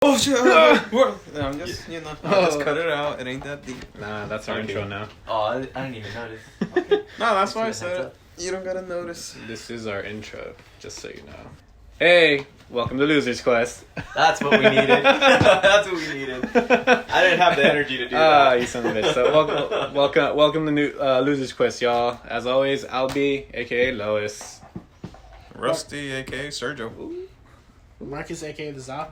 Oh shit! I'm just, I'll just cut it out. It ain't that deep. Nah, that's our intro now. Oh, I didn't even notice. Okay. No, that's why I said it. You don't gotta notice. This is our intro, just so you know. Hey, welcome to Loser's Quest. That's what we needed. That's what we needed. I didn't have the energy to do that. You son of a bitch. So welcome to new Loser's Quest, y'all. As always, Albie, aka Lois. Rusty, aka Sergio. Marcus, aka the Zop.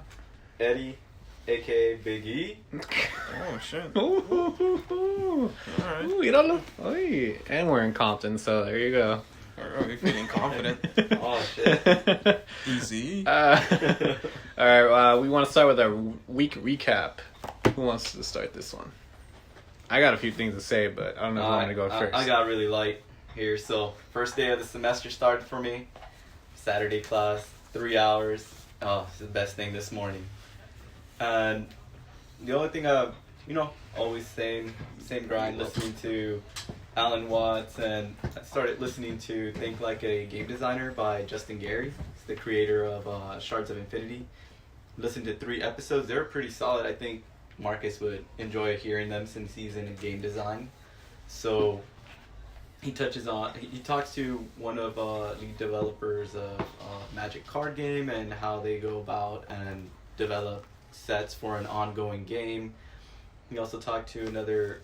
Eddie, aka Big E. Oh shit! Ooh, Alright. ooh, you don't know. Oy. And we're in Compton, so there you go. Are you feeling confident? Oh shit. Easy. Alright, we want to start with our week recap. Who wants to start this one? I got a few things to say, but I don't know if I want to go first. I got really light here. So, first day of the semester started for me. Saturday class, 3 hours. Oh, it's the best thing this morning. And the only thing, always same grind, listening to Alan Watts, and I started listening to Think Like a Game Designer by Justin Gary. He's the creator of Shards of Infinity. Listened to 3 episodes. They were pretty solid. I think Marcus would enjoy hearing them since he's in game design. So he talks to one of lead developers of Magic card game and how they go about and develop sets for an ongoing game. He also talked to another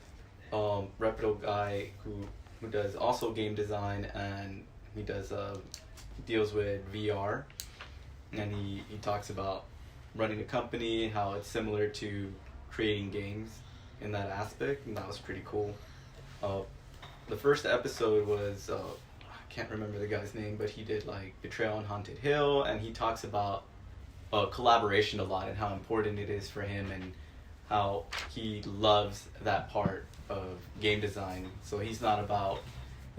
reputable guy who does also game design, and he does deals with VR, and he talks about running a company, how it's similar to creating games in that aspect, and that was pretty cool. The first episode was I can't remember the guy's name, but he did like Betrayal on Haunted Hill, and he talks about collaboration a lot and how important it is for him and how he loves that part of game design. So he's not about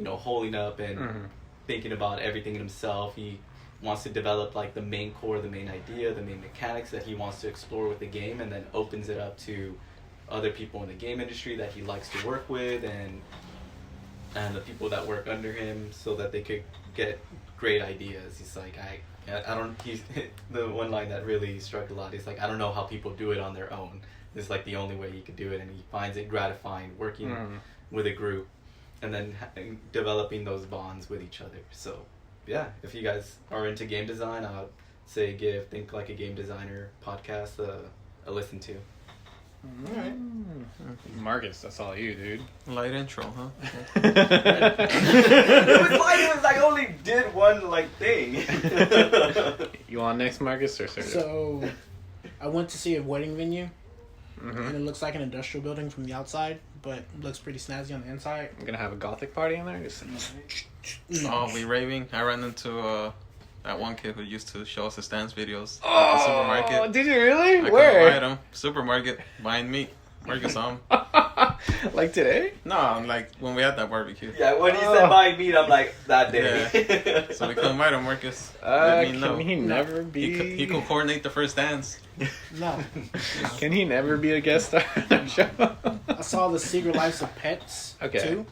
holding up and thinking about everything himself. He wants to develop like the main core, the main idea, the main mechanics that he wants to explore with the game, and then opens it up to other people in the game industry that he likes to work with and the people that work under him, so that they could get great ideas. He's like, he's the one line that really struck a lot. He's like, I don't know how people do it on their own. This is like the only way he could do it, and he finds it gratifying working with a group and then developing those bonds with each other. So yeah, if you guys are into game design, I would say give Think Like a Game Designer podcast a listen to. Alright. Marcus, that's all you, dude. Light intro, huh? It was like I only did one thing. You on next, Marcus, or Sergio? So, I went to see a wedding venue, Mm-hmm. and it looks like an industrial building from the outside, but looks pretty snazzy on the inside. I'm gonna have a gothic party in there. Oh, we raving. I ran into that one kid who used to show us his dance videos at the Oh, supermarket. did you really? I Where? couldn't buy them. Supermarket buying meat. Marcus saw him. Like today? No, like when we had that barbecue. Yeah, when he said buying meat, I'm like, that day. So we couldn't buy him, Marcus. Let me know. Can he never be? He could coordinate the first dance. No. Can he never be a guest star on the show? I saw The Secret Lives of Pets, Okay. too.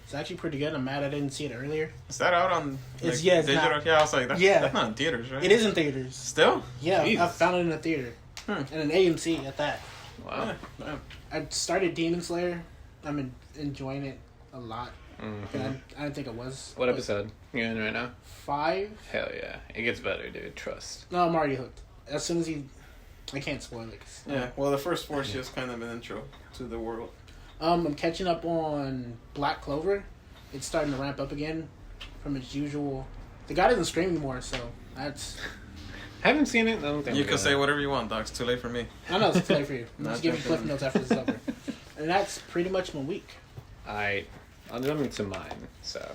It's actually pretty good. I'm mad I didn't see it earlier. Is that out on It's digital? not. Yeah, I was like, that's not in theaters, right? It is in theaters. Still? Yeah, I Jesus. found it in a theater. And an AMC at that. Wow. Yeah. I started Demon Slayer. I'm enjoying it a lot. Mhm. I didn't think it was. What episode you in right now? 5? Hell yeah. It gets better, dude. Trust. No, I'm already hooked. As soon as I can't spoil it. Yeah, well, the first 4 is just kind of an intro to the world. I'm catching up on Black Clover. It's starting to ramp up again from its usual. The guy doesn't scream anymore, so that's. Haven't seen it. I don't think You we're can gonna- say whatever you want, Doc. It's too late for me. I know it's play for you. I'm Not just giving you cliff jumping. notes after this is over. And that's pretty much my week. I'll jump into mine. So,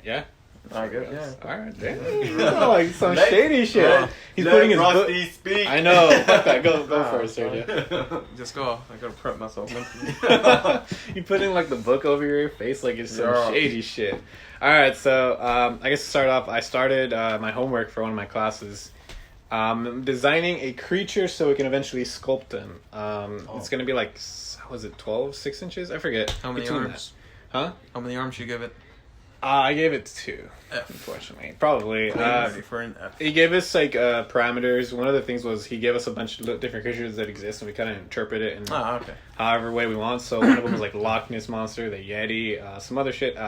yeah. I guess. Yeah. All right, damn. Like some Let- shady shit. Bro, He's putting his book. Rusty speak. I know. Fuck that. Go first, Sergio. Just go. I gotta prep myself. You putting like the book over your face like it's some Yeah. shady shit. All right, so I guess to start off, I started my homework for one of my classes. Designing a creature so we can eventually sculpt him. It's gonna be like, was it 12, 6 inches? I forget. How many Between arms? that. Huh? How many arms you give it? I gave it 2. F. Unfortunately, probably. Ready for an F. He gave us like parameters. One of the things was he gave us a bunch of different creatures that exist, and we kind of interpret it in Okay. however way we want. So one of them was like Loch Ness monster, the Yeti, some other shit.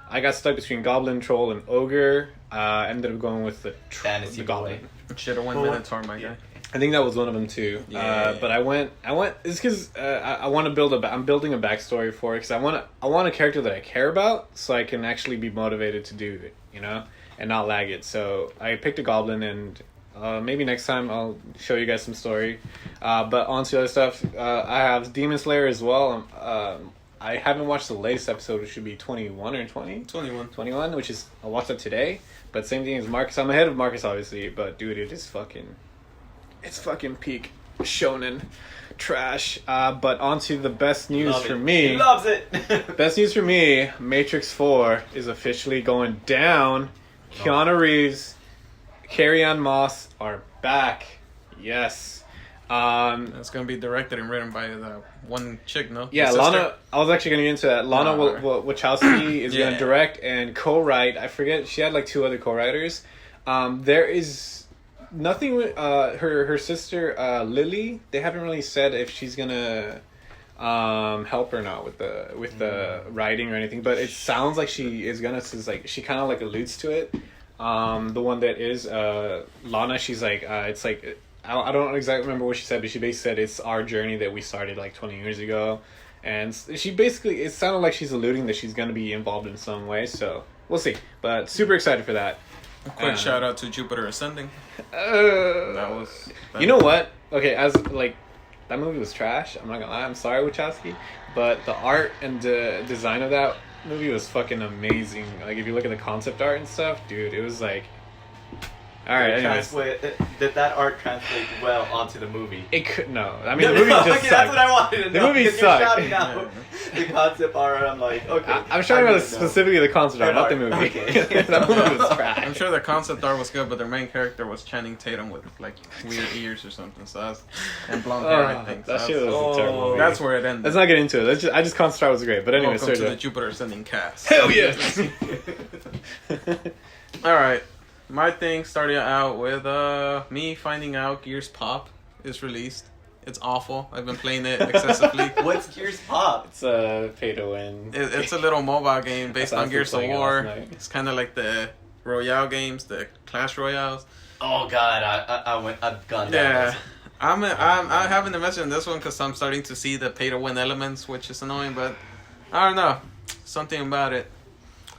I got stuck between Goblin, Troll, and Ogre. Ended up going with the Fantasy Goblin. Should have went Minotaur, my guy. I think that was one of them too. Yeah. But I went. It's because I want to build I'm building a backstory for it because I want a character that I care about, so I can actually be motivated to do it, and not lag it. So I picked a Goblin, and maybe next time I'll show you guys some story. But on to other stuff. I have Demon Slayer as well. I haven't watched the latest episode, which should be 21 or 20? 21. 21, which is I watched that today. But same thing as Marcus. I'm ahead of Marcus, obviously. But dude, it's fucking peak shonen trash. But on to the best news for me. He loves it. Best news for me, Matrix 4 is officially going down. Keanu Reeves, Carrie-Anne Moss are back. Yes. It's gonna be directed and written by the one chick, no? Yeah, The Lana. sister? I was actually going to get into that. Lana Wachowski is going Yeah. to direct and co-write. I forget. She had like 2 other co-writers. There is nothing with her sister Lily. They haven't really said if she's gonna help or not with the writing or anything. But it sounds like she is gonna. Since like she kind of like alludes to it. The one that is Lana. She's like it's like. I don't exactly remember what she said, but she basically said it's our journey that we started like 20 years ago. And she basically, it sounded like she's alluding that she's going to be involved in some way. So we'll see. But super excited for that. A quick shout out to Jupiter Ascending. That was. You know what? Okay, as like, that movie was trash. I'm not going to lie. I'm sorry, Wachowski. But the art and the design of that movie was fucking amazing. Like, if you look at the concept art and stuff, dude, it was like. Alright, anyways. Did that art translate well onto the movie? It could no. I mean, the movie just okay, sucked. that's what I wanted to know. The movie because sucked. You're shouting out the concept art. I'm like, okay. I'm shouting about specifically the concept art, not the movie. Okay. That movie was trash. I'm sure the concept art was good, but their main character was Channing Tatum with like weird ears or something. So that's and blonde hair, I think. That So shit was a terrible movie. that's where it ended. Let's not get into it. I just concept art was great. But anyway, Welcome to the Jupiter Ascending cast. Hell yes. All right. My thing started out with me finding out Gears Pop is released. It's awful. I've been playing it excessively. What's Gears Pop? It's a pay to win. It's a little mobile game based on Gears of War. Last night. It's kind of like the Royale games, the Clash Royales. Oh God, I've gone down. Yeah, this. I haven't mentioned this one because I'm starting to see the pay to win elements, which is annoying. But I don't know, something about it.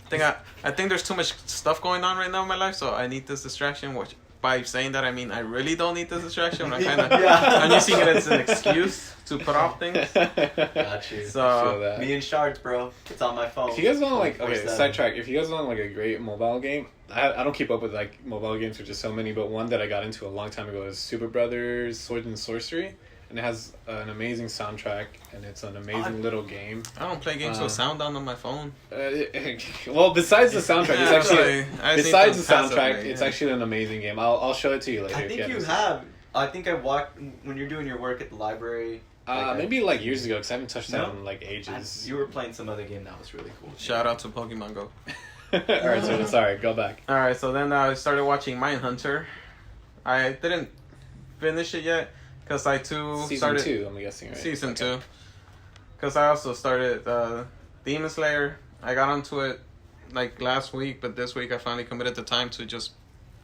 I think there's too much stuff going on right now in my life, so I need this distraction. Which by saying that I mean I really don't need this distraction. I'm kind of I'm using it as an excuse to put off things. Got you. So Me and Shards, bro. It's on my phone. If you guys want like 24/7. sidetrack, if you guys want like a great mobile game, I don't keep up with like mobile games, which is so many, but one that I got into a long time ago is Super Brothers Sword and Sorcery, and it has an amazing soundtrack, and it's an amazing little game. I don't play games with sound on my phone. Well, besides the soundtrack, Yeah, it's actually I just besides need the to pass it soundtrack, away, it's yeah. actually an amazing game. I'll show it to you later. I if think you haven't have. I think I walked when you're doing your work at the library. maybe like years ago, because I haven't touched that No. in like ages. You were playing some other game that was really cool. Shout out to Pokemon Go. Alright, so sorry, go back. All right, so then I started watching Mindhunter. I didn't finish it yet because I too Season started 2, I'm guessing, right? Season Okay. 2. Because I also started Demon Slayer. I got onto it like last week, but this week I finally committed the time to just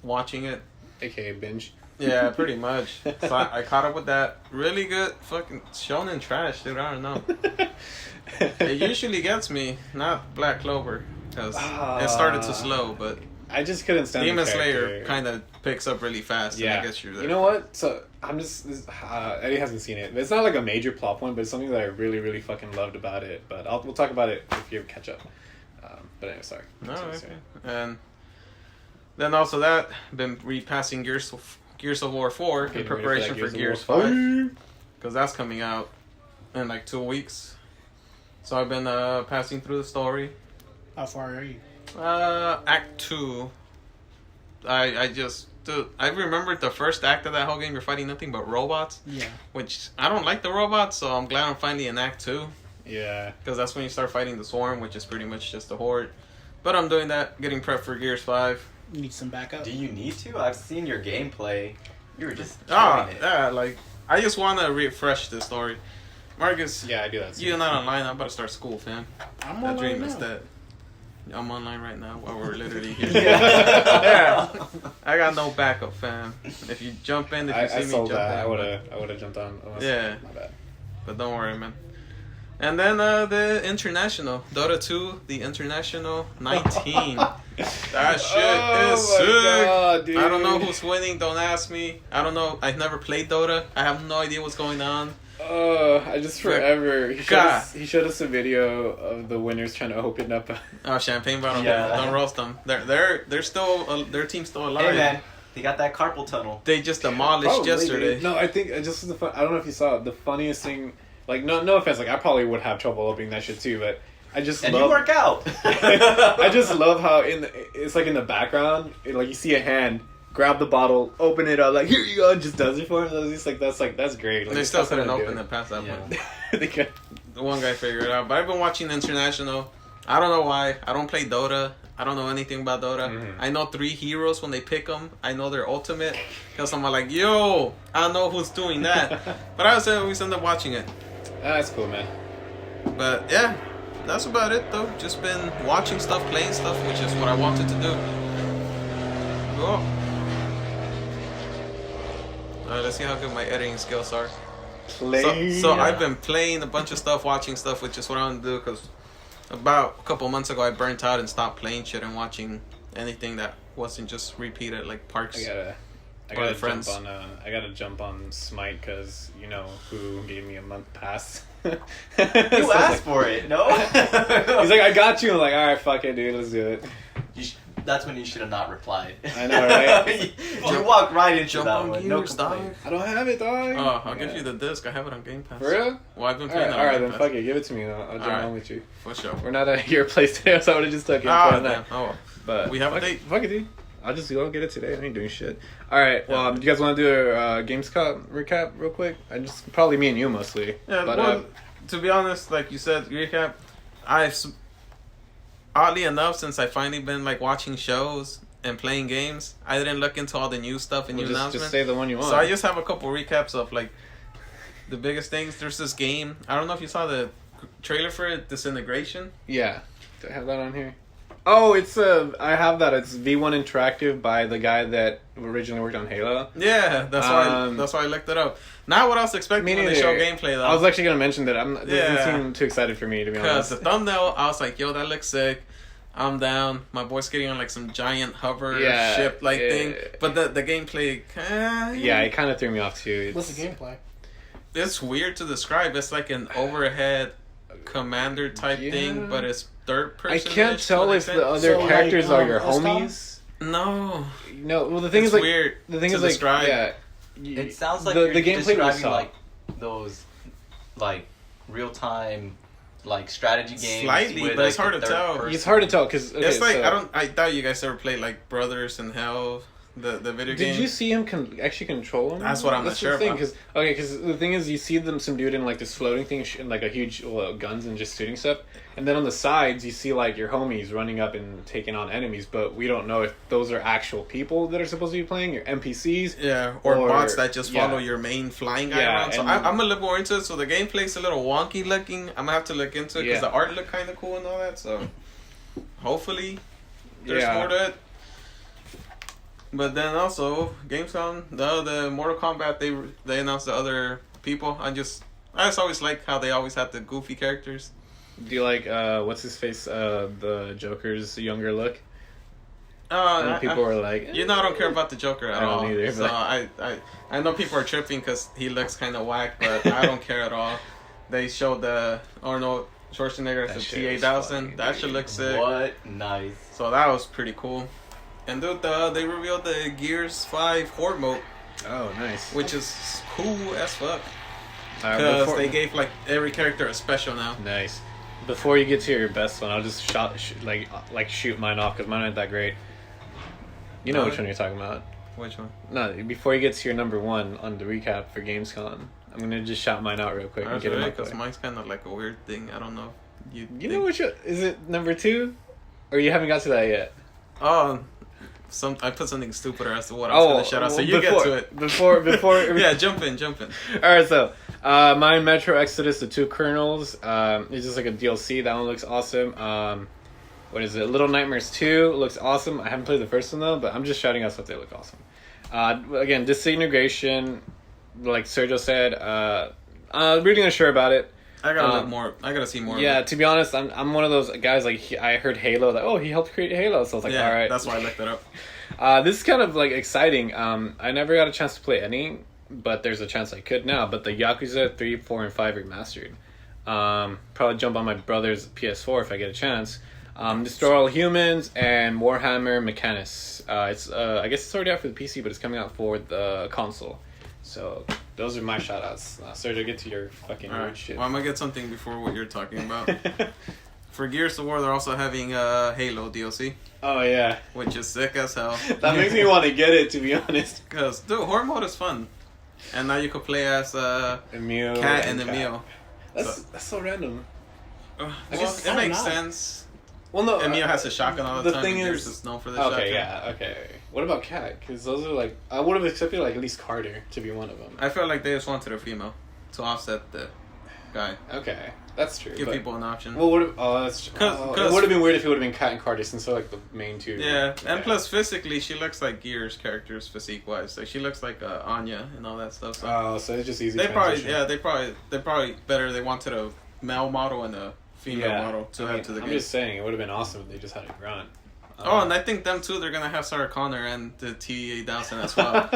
watching it. AKA binge. Yeah, pretty much. So I caught up with that. Really good fucking shonen trash, dude. I don't know. It usually gets me, not Black Clover, because it started too slow, but I just couldn't stand Demon the Slayer character. kind of picks up really fast, and I guess you're there. You know what? So I'm just Eddie hasn't seen it. It's not like a major plot point, but it's something that I really, really fucking loved about it. But we'll talk about it if you ever catch up. But anyway, sorry. No, Sorry, okay. sorry. And then also that been repassing Gears of War 4 in Getting ready preparation that for Gears of War 5 because that's coming out in like 2 weeks. So I've been passing through the story. How far are you? Act 2. I remembered the first act of that whole game. You're fighting nothing but robots. Yeah. Which I don't like the robots, so I'm glad I'm finally in Act 2. Yeah. Because that's when you start fighting the Swarm, which is pretty much just a horde. But I'm doing that, getting prepped for Gears 5. You need some backup. Do you need to? I've seen your gameplay. You were just killing it. Yeah, like, I just want to refresh the story. Marcus, Yeah, I do that. you're not online. I'm about to start school, fam. I'm That online dream is now. dead. I'm online right now while we're literally here. Yeah. Yeah. I got no backup, fam. If you jump in, if you I see me sold jump that. in. I would have jumped on. Oh, Yeah. My bad. But don't worry, man. And then the international Dota 2, the international 19. That shit is sick. God, dude. I don't know who's winning. Don't ask me. I don't know. I've never played Dota. I have no idea what's going on. I just forever. He showed us a video of the winners trying to open up. Oh, champagne bottle. Yeah. Don't roast them. They're still their team's still alive. Hey man, they got that carpal tunnel. They just demolished Probably, yesterday. dude. No, I think it just was the fun. I don't know if you saw it. The funniest thing. Like no offense. Like I probably would have trouble opening that shit too, but I just And love. you work out. I just love how it's like in the background, like you see a hand grab the bottle, open it up, like here you go, and just does it for him. It's just that's great. Like, They still that's what couldn't I'm open doing. it past that Yeah. point. They could- The one guy figured it out. But I've been watching international. I don't know why. I don't play Dota. I don't know anything about Dota. Mhm. I know 3 heroes when they pick them. I know their ultimate. Because I'm like, yo, I know who's doing that. But I always end up watching it. That's cool, man. But yeah, that's about it though. Just been watching stuff, playing stuff, which is what I wanted to do. Go. Alright, let's see how good my editing skills are. So I've been playing a bunch of stuff, watching stuff, which is what I want to do. Because about a couple months ago, I burnt out and stopped playing shit and watching anything that wasn't just repeated, like Parks. I Or gotta friends. jump on. I gotta jump on Smite because you know who gave me a month pass. You asked for it, no? He's like, I got you. I'm like, all right, fuck it, dude, let's do it. That's when you should have not replied. I know, right? You walked right into Jump that on one. No Gears, dog. complaint. I don't have it, dog. Oh, I'll give you the disc. I have it on Game Pass. For real? Well, I've been All playing right, it on then Game Pass. fuck it, give it to me. I'll jump Alright. on with you. For sure. We're not at your place today, so I would have just took it. Ah, for damn. that. Oh, But we have a fuck, date. Fuck it, dude. I'll just go get it today. I ain't doing shit. All right. Well, Yeah. do you guys want to do a Gamescom recap real quick? I just probably me and you mostly. yeah. But Well, to be honest, like you said, recap. Oddly enough, since I finally been like watching shows and playing games, I didn't look into all the new stuff and new announcements. just say the one you want. So I just have a couple recaps of like the biggest things. There's this game. I don't know if you saw the trailer for it, Disintegration. Yeah. Do I have that on here? Oh, it's I have that. It's V1 Interactive by the guy that originally worked on Halo. Yeah, that's why I looked it up. Not what I was expecting Me when they neither. show gameplay though. I was actually gonna mention that. It Yeah. doesn't seem too excited for me to be Because honest. the thumbnail, I was like, yo, that looks sick. I'm down. My boy's getting on like some giant hover Yeah, ship like yeah. thing. But the gameplay, Yeah, it kind of threw me off too. What's the gameplay? it's weird to describe. It's like an overhead commander type Yeah. thing, but it's third I person. can't tell if the other So, like, characters are your XCOM? homies. No, No, well the thing it's is like weird. the thing to is like describe. yeah. It sounds like the you're gameplay was describing solid. like those like real time like strategy games. Slightly, with, but like, it's hard the to third tell. person. It's hard to tell because It's like I doubt you guys ever played like Brothers in Hell, the video game. Did you see him actually control him? That's what I'm not That's sure the thing, about. Because the thing is, you see some dude in like this floating thing, in like a huge guns and just shooting stuff, and then on the sides you see like your homies running up and taking on enemies, but we don't know if those are actual people that are supposed to be playing, your NPCs. Yeah, or bots that just follow yeah. your main flying guy Yeah, around. So and- I'm a little more into it. So the gameplay's a little wonky looking. I'm gonna have to look into it because Yeah. the art looked kind of cool and all that. So hopefully there's Yeah. more to it. But then also Gamescom, the Mortal Kombat, they announced the other people. I just always like how they always have the goofy characters. Do you like what's his face? The Joker's younger look. And People were like, you know, I don't care about the Joker at I don't all. either, So but- I know people are tripping because he looks kind of whack, but I don't care at all. They showed the Arnold Schwarzenegger as That the shit was T-8000. funny, That dude. should look sick. What nice. So that was pretty cool. And dude, they revealed the Gears 5 Horde mode, Oh, nice. which is cool as fuck. Alright, Because before- they gave like every character a special now. Nice. Before you get to your best one, I'll just shoot mine off because mine aren't that great. You know which one you're talking about. Which one? No, before you get to your number one on the recap for Gamescom, I'm gonna just shout mine out real quick and get it out Because quick. mine's kind of like a weird thing. I don't know. You know which one, is it number 2? Or you haven't got to that yet? Oh, I put something stupider as to what I was going to shout out. So you get to it. Before. Yeah, jump in. All right, so my Metro Exodus: The Two Kernels. It's just like a DLC. That one looks awesome. What is it? Little Nightmares 2 looks awesome. I haven't played the first one though, but I'm just shouting out stuff they look awesome. Again, Disintegration, like Sergio said. I'm really unsure about it. I gotta look more. I gotta see more. Yeah, to be honest, I'm one of those guys. Like I heard Halo. Like, oh, he helped create Halo. So I was like, all right. That's why I looked it up. This is kind of like exciting. I never got a chance to play any, but there's a chance I could now. But the Yakuza 3, 4, and 5 remastered. Probably jump on my brother's PS4 if I get a chance. Destroy All Humans and Warhammer Mechanus. It's I guess it's already out for the PC, but it's coming out for the console. So those are my shoutouts. Sergio, get to your fucking weird shit. Well, I'm gonna get something before what you're talking about. For Gears of War, they're also having Halo DLC. Oh yeah, which is sick as hell. That makes me want to get it, to be honest. Because dude, horde mode is fun, and now you could play as Emil Cat and Emil. That's so random. I guess it makes sense. Well, no, Emil has a shotgun all the time. Thing Gears is known for the shotgun. Okay, yeah, okay. What about Cat? Because those are like, I would have accepted like at least Carter to be one of them. I feel like they just wanted a female to offset the guy. Okay, that's true. Give people an option. Well, that's true. It would have been weird if it would have been Cat and Carter since they're like the main two. Yeah, and plus physically, she looks like Gears characters physique wise. Like she looks like Anya and all that stuff. So. So it's just easy. They probably better. They wanted a male model and a female model to add to the game. I'm just saying, it would have been awesome if they just had a grunt. And I think them too, they're going to have Sarah Connor and the T.A. Dowson as well.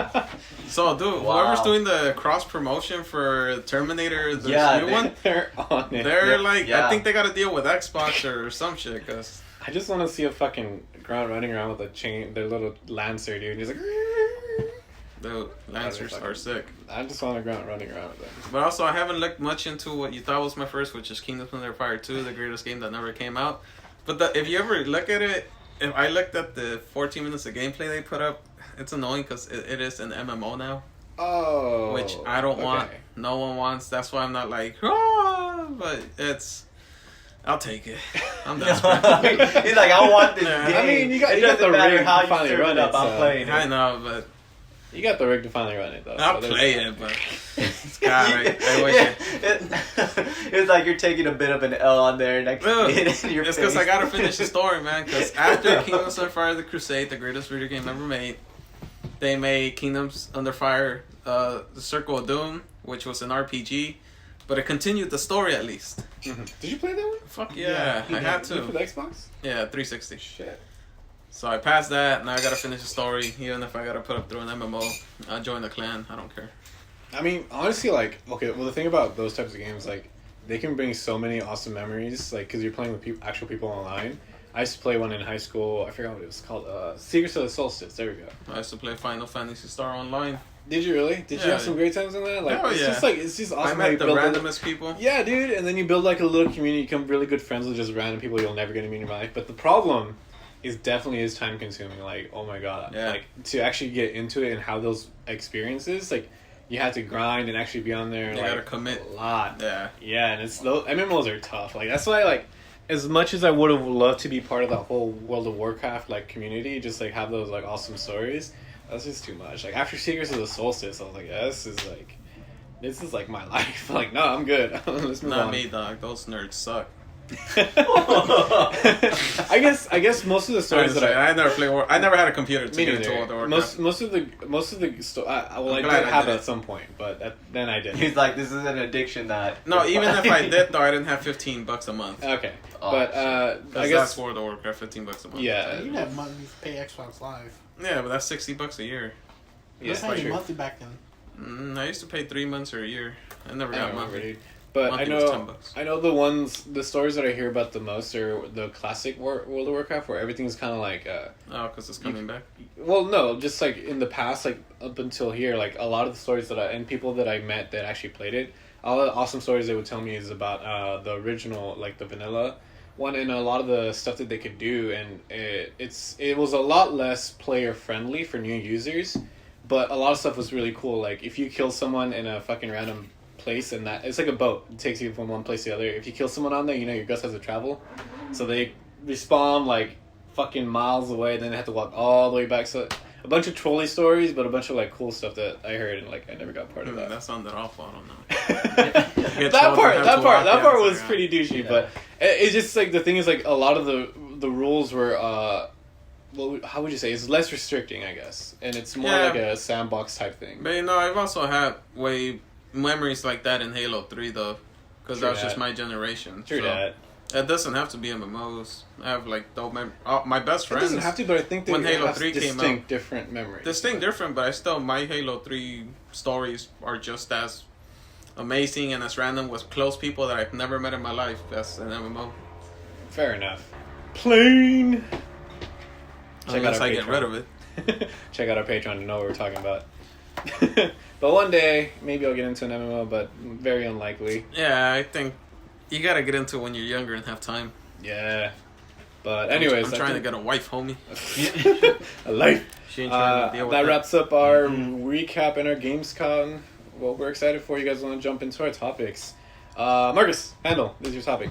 So, dude, whoever's doing the cross-promotion for Terminator, the new one, they're on it. They're I think they got to deal with Xbox or some shit, cause... I just want to see a fucking grunt running around with a chain, their little Lancer, dude. He's like... Dude, Lancers are sick. I just want a grunt running around with them. But also, I haven't looked much into what you thought was my first, which is Kingdoms Under Fire 2, the greatest game that never came out. But if you ever look at it, if I looked at the 14 minutes of gameplay they put up, it's annoying because it is an MMO now. Oh. Which I don't want. No one wants. That's why I'm not like, but it's... I'll take it. I'm desperate. He's like, I want this game. I mean, you got the rig to finally run it. I'm playing it. I know, but... You got the rig to finally run it, though. I'll play it, but... God, I wish it's like you're taking a bit of an L on there. And it's because I gotta finish the story, man. Because after Kingdoms Under Fire: The Crusade, the greatest video game ever made, they made Kingdoms Under Fire: The Circle of Doom, which was an RPG, but it continued the story at least. Mm-hmm. Did you play that one? Fuck yeah, I had to. For the Xbox? Yeah, 360. Shit. So I passed that, now I gotta finish the story. Even if I gotta put up through an MMO, I'll join the clan. I don't care. I mean, honestly, like, okay, well, the thing about those types of games, like, they can bring so many awesome memories, like, because you're playing with actual people online. I used to play one in high school. I forgot what it was called. Secrets of the Solstice. There we go. I used to play Final Fantasy Star Online. Did you really? Did you have some great times in that? Like, it's just awesome. I met the randomest people. Yeah, dude, and then you build, like, a little community, you become really good friends with just random people you'll never get to meet in your life. But the problem definitely is time consuming. Like, oh my god. Yeah. Like, to actually get into it and have those experiences, like, you have to grind and actually be on there. You like, gotta commit a lot. Yeah. Yeah, and it's those MMOs are tough. Like, that's why, like, as much as I would have loved to be part of that whole World of Warcraft like community, just like have those like awesome stories, that's just too much. Like after Secrets of the Solstice, I was like, yeah, this is like my life. Like, no, I'm good. Let's move on. Not me, dog. Those nerds suck. I guess most of the stories that I never play war. I never had a computer to get into World of Most Warcraft. of the I did have at some point, but then I didn't. He's like, this is an addiction that. No, even if I did though, I didn't have $15 a month. Okay, but I guess that's World of Warcraft, $15 a month. Yeah, you have money to pay Xbox Live. Yeah, but that's $60 a year. That's not even monthly back then. I used to pay 3 months or a year. I never got monthly. But monthly I know the stories that I hear about the most are the classic World of Warcraft, where everything's kind of like because it's coming back. Well, no, just like in the past, like up until here, like a lot of the stories and people that I met that actually played it, all the awesome stories they would tell me is about the original, like the vanilla one, and a lot of the stuff that they could do, and it was a lot less player friendly for new users, but a lot of stuff was really cool. Like if you kill someone in a fucking random place, and that it's like a boat, it takes you from one place to the other. If you kill someone on there, your ghost has to travel, so they respawn like fucking miles away. Then I had to walk all the way back. So a bunch of trolley stories, but a bunch of like cool stuff that I heard, and like I never got part of that. That sounded awful. I don't know. that part was pretty douchey, Yeah. but it's just like the thing is like a lot of the rules were well, how would you say, it's less restricting, I guess, and it's more like a sandbox type thing. But you know, I've also had memories like that in Halo 3 though, because that was just my generation. True that. It doesn't have to be MMOs. I have like dope my best It friends. doesn't have to, but I think they when Halo have 3 came distinct out, different memories. distinct different, but I still my Halo 3 stories are just as amazing and as random with close people that I've never met in my life as an MMO. Fair enough. Plain. Unless I get rid of it. Check out our Patreon to know what we're talking about. But one day, maybe I'll get into an MMO, but very unlikely. Yeah, I think you gotta get into it when you're younger and have time. Yeah. But anyways, I'm trying to get a wife, homie. a life. She ain't trying to deal with That wraps up our recap and our Gamescon. What we're excited for. You guys want to jump into our topics? Marcus, Handel, this is your topic.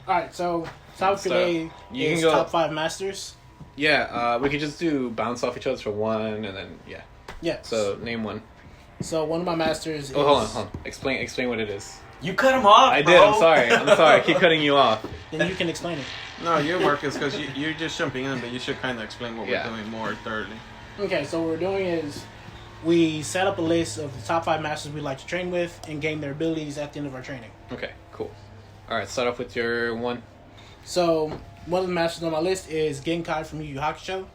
Alright, so topic today you is can go- top 5 masters. Yeah, we could just do bounce off each other for one, and then yeah. Yes. So name one. So one of my masters is... Oh, hold on. Explain what it is. You cut him off. I bro. did. I'm sorry. I keep cutting you off. Then you can explain it. No, you Marcus, because you're just jumping in, but you should kind of explain what we're doing more thoroughly. Okay, so what we're doing is we set up a list of the top 5 masters we'd like to train with and gain their abilities at the end of our training. Okay, cool. All right, start off with your one. So one of the masters on my list is Genkai from Yu Yu Hakusho.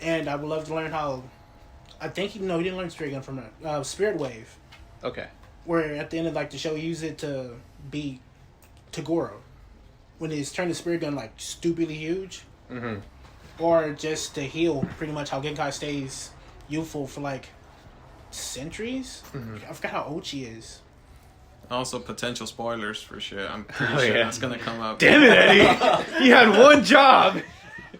And I would love to learn how... I think he didn't learn Spirit Gun from Spirit Wave. Okay. Where at the end of like the show, he used it to beat Tagoro. When he's turned the Spirit Gun like stupidly huge. Mm-hmm. Or just to heal pretty much how Genkai stays youthful for like centuries. Mm-hmm. I forgot how old she is. Also, potential spoilers for shit. I'm pretty sure that's gonna come up. Damn it, Eddie! You had one job.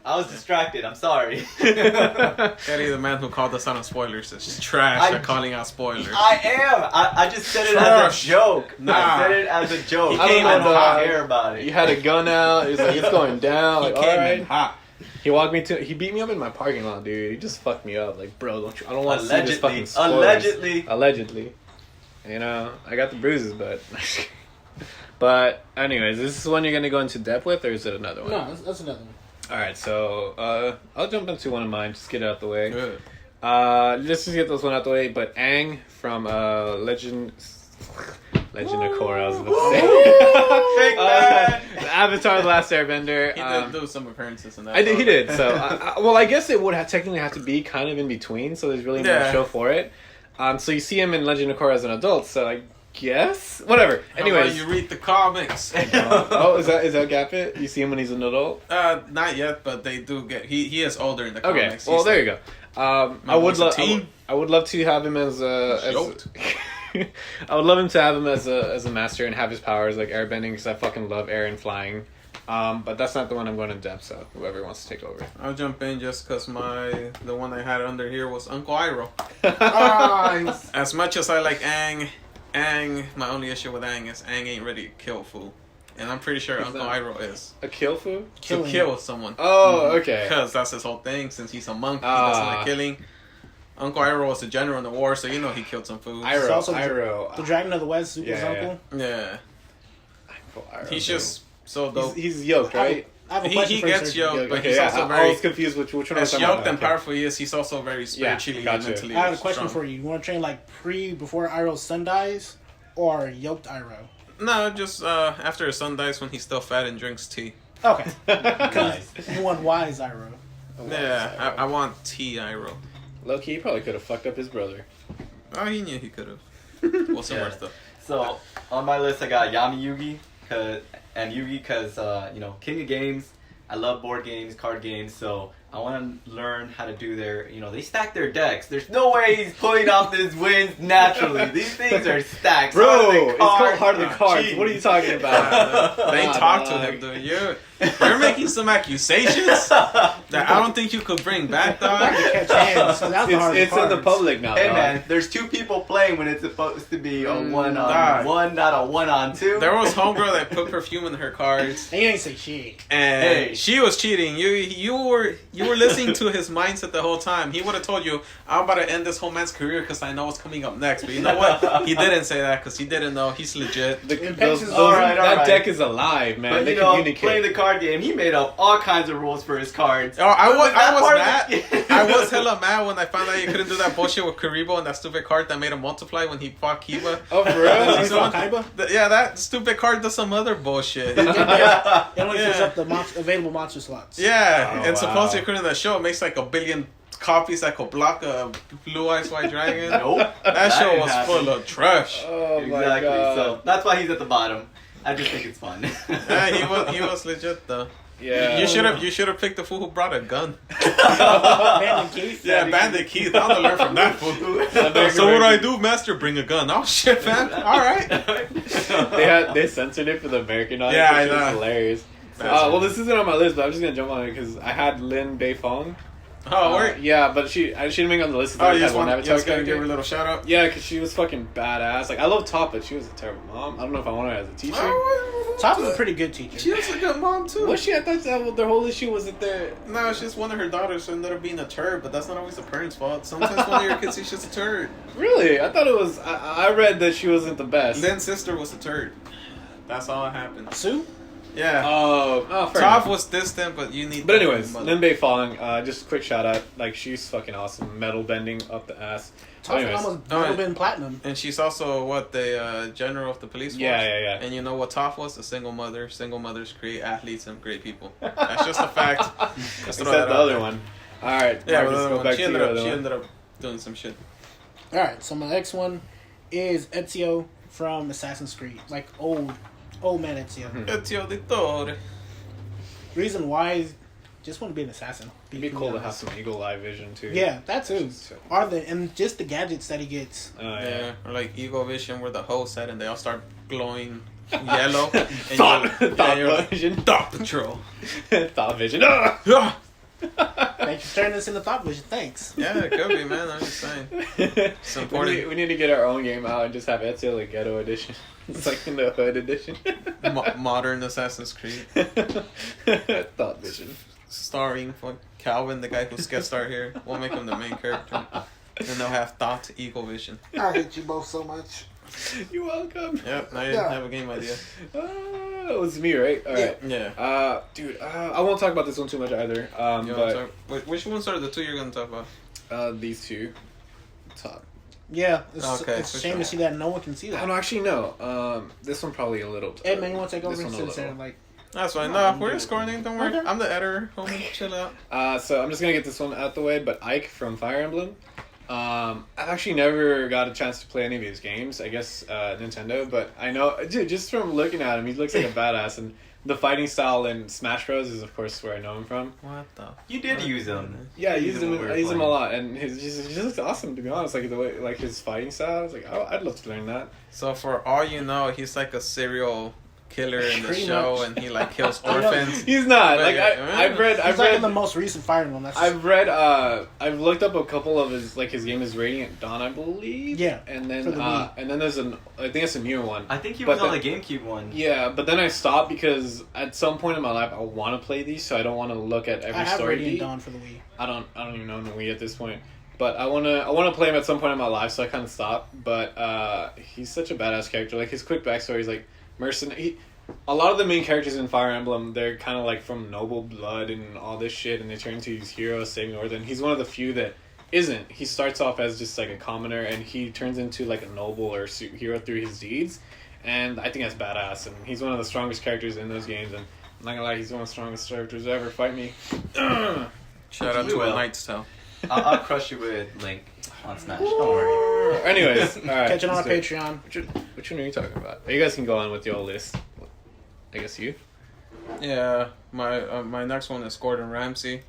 I was distracted. I'm sorry. Eddie, the man who called us out on spoilers, is trash at calling out spoilers. I am. I just said it as a joke. Nah. I said it as a joke. He came I in don't hot. care about it. You had a gun out. He's like, it's going down. Like, He came all right. in hot. He beat me up in my parking lot, dude. He just fucked me up. Like, bro, I don't want to see this fucking spoilers. Allegedly. You know, I got the bruises, but... But, anyways, is this one you're going to go into depth with, or is it another one? No, that's another one. Alright, so, I'll jump into one of mine, just get it out the way. Good. Let's just get this one out the way, but Aang from, Legend of Korra, I was about to say. Fake man. Avatar: The Last Airbender. He did do some appearances in that. He did. So, I guess it would technically have to be kind of in between, so there's really no show for it. So you see him in Legend of Korra as an adult, so I guess whatever. Anyways, you read the comics. oh, is that Gapit? You see him when he's an adult? Not yet, but they do get. He is older in the Okay, comics. well He's there you go. I would love. team. I would love to have him as Yoked. I would love him to have him as a master and have his powers like airbending because I fucking love air and flying. But that's not the one I'm going in depth. So whoever wants to take over. I'll jump in just because the one I had under here was Uncle Iroh. As much as I like Aang, my only issue with Aang is Aang ain't ready to kill fool. And I'm pretty sure Uncle Iroh is. A kill food? To kill someone. Oh, okay. Because that's his whole thing. Since he's a monk, he doesn't like killing. Uncle Iroh was a general in the war, so you know he killed some fools. Iroh. The Dragon of the West, Super's uncle. Yeah. He's just so dope. He's yoked, right? I have a question He for you, gets sir. yoked, but Okay, he's also I very... was confused which one As was yoked and powerful he is, he's also very spiritually and mentally I have a question strong. for you. You want to train like before Iroh's son dies, or yoked Iroh? No, just after his son dies when he's still fat and drinks tea. Okay. Nice. You want wise Iroh. Yeah, I want tea Iroh. Low-key, he probably could have fucked up his brother. Oh, he knew he could have. Well, some more stuff. So on my list, I got Yami Yugi and Yugi because King of Games. I love board games, card games, so I want to learn how to do they stack their decks. There's no way he's pulling off these wins naturally. These things are stacked. Bro, it's called Heart of the Cards. Jeez. What are you talking about? They talk to him, dude. You're making some accusations that I don't think you could bring back, dog. Catch hands. So that's the hardest It's in the part. public now. Hey dog. man, there's two people playing when it's supposed to be a one on dog. one, not a one on two. There was homegirl that put perfume in her cards, And you ain't say shit. and Hey. she was cheating. You were listening to his mindset the whole time. He would have told you, "I'm about to end this whole man's career because I know what's coming up next." But you know what? He didn't say that because he didn't know. He's legit. Alright, that alright. deck is alive, man. But they you know, communicate. playing the card game, he made up all kinds of rules for his cards. Oh, I was part mad. of it? I was hella mad when I found out you couldn't do that bullshit with Karibo and that stupid card that made him multiply when he fought Kiba. Oh, for real? You saw Kaiba? Yeah, that stupid card does some other bullshit. It only fills Yeah. up the available monster slots. Yeah, Oh, and wow. supposedly according to the show, it makes like 1 billion copies that could block a Blue Eyes White Dragon. Nope. That show didn't was happen. full of trash. Oh my Exactly. god. So that's why he's at the bottom. I just think it's fun. Yeah, he was legit though. Yeah. You should have picked the fool who brought a gun. Bandit Keith. Yeah, Bandit Keith. I want to learn from that fool. So what do I do, Master? Bring a gun. Oh shit, fam. All right. They censored it for the American audience. Yeah, I which was know. hilarious. That's Well, this isn't on my list, but I'm just gonna jump on it because I had Lin Beifong. Oh, where? Yeah, but she didn't make it on the list. Oh, I you had just one want Avatar to give her a character. little shout out. Yeah, because she was fucking badass. Like I love Top, but she was a terrible mom. I don't know if I want her as a teacher. Oh, Top is a pretty good teacher. She was a good mom too. Was she? I thought that their whole issue was that they're. No, it's just one of her daughters ended up being a turd, but that's not always the parents' fault. Sometimes one of your kids is just a turd. Really? I thought it was. I read that she wasn't the best. Lynn's sister was a turd. That's all that happened. Sue? Yeah. Fair Toph enough. was distant, but you need. But anyways, mother. Lin Beifong, just a quick shout out. Like she's fucking awesome. Metal bending up the ass. Top Anyways. almost Alright. never been platinum. And she's also the general of the police force. Yeah. And you know what Toph was? A single mother. Single mothers create athletes and great people. That's just a fact. Just throw Except that the out other there. one. All right. Yeah, Marcus, but the other go one. back She to ended your up. other She one. ended up doing some shit. Alright, so my next one is Ezio from Assassin's Creed. Like old man Ezio. Ezio Auditore. Reason why is just want to be an assassin. It'd be cool to have some eagle eye vision too. Yeah, that too. So- And just the gadgets that he gets. Yeah, or like Eagle Vision, where the host said, and they all start glowing yellow. And Thought you're vision. Thought Patrol. Thought vision. Ah! Yeah, Thanks for turning this into thought vision. Thanks. it could be, man. I'm just saying. It's important. We need to get our own game out and just have Ezio like ghetto edition. It's like in the hood edition. Modern Assassin's Creed, Thought vision. starring for Calvin, the guy who's guest star here. We'll make him the main character, and they'll have Thought Eagle Vision. I hate you both so much. You're welcome. Yep, now you Yeah. have a game idea. It was me, right? All right. Yeah. Dude, I won't talk about this one too much either. You wanna But talk, which ones are the two you're gonna talk about? these two, top. Yeah, it's Okay, it's a for shame sure. to see that no one can see I that. don't actually know. This one probably a little. Hey man, you want to take over this and one a sit there little. like That's fine. No, No, I'm we're good. just scoring. Don't worry. Okay. I'm the editor. Homie, chill out. So I'm just gonna get this one out the way. But Ike from Fire Emblem. I've actually never got a chance to play any of his games. I guess Nintendo, but I know, dude. Just from looking at him, he looks like a badass. And the fighting style in Smash Bros is, of course, where I know him from. What the? You did use him. Yeah, I You use him. when we were I use him a playing. lot, and he just looks awesome. To be honest, like the way, like his fighting style. I was like, oh, I'd love to learn that. So for all you know, he's like a serial killer in the Pretty show, much. and he like kills I know. orphans. He's not. But, Like yeah, I've read. he's I've like in read. the most recent Fire Emblem. That's I've looked up a couple of his his game is Radiant Dawn, I believe. Yeah, And for the Wii. then there's I think it's a new one. I think he But was on the- the GameCube one. Yeah, but then I stopped because at some point in my life I want to play these, so I don't want to look at every I have story Radiant beat. Dawn for the Wii. I don't even own the Wii at this point. But I wanna play him at some point in my life, so I kind of stopped. But he's such a badass character. Like his quick backstory is like mercenary. A lot of the main characters in Fire Emblem, they're kind of like from noble blood and all this shit, and they turn into these heroes saving Earth. And he's one of the few that isn't. He starts off as just like a commoner, and he turns into like a noble or hero through his deeds. And I think that's badass. And he's one of the strongest characters in those games. And I'm not gonna lie, he's one of the strongest characters ever. Fight me. Shout out We to will. a Knight's Tale. I'll crush you with Link on Smash. Don't worry. Anyways, all right. Catch it on our let's do Patreon. Which one are you talking about? You guys can go on with your list. I guess you. Yeah, my next one is Gordon Ramsay.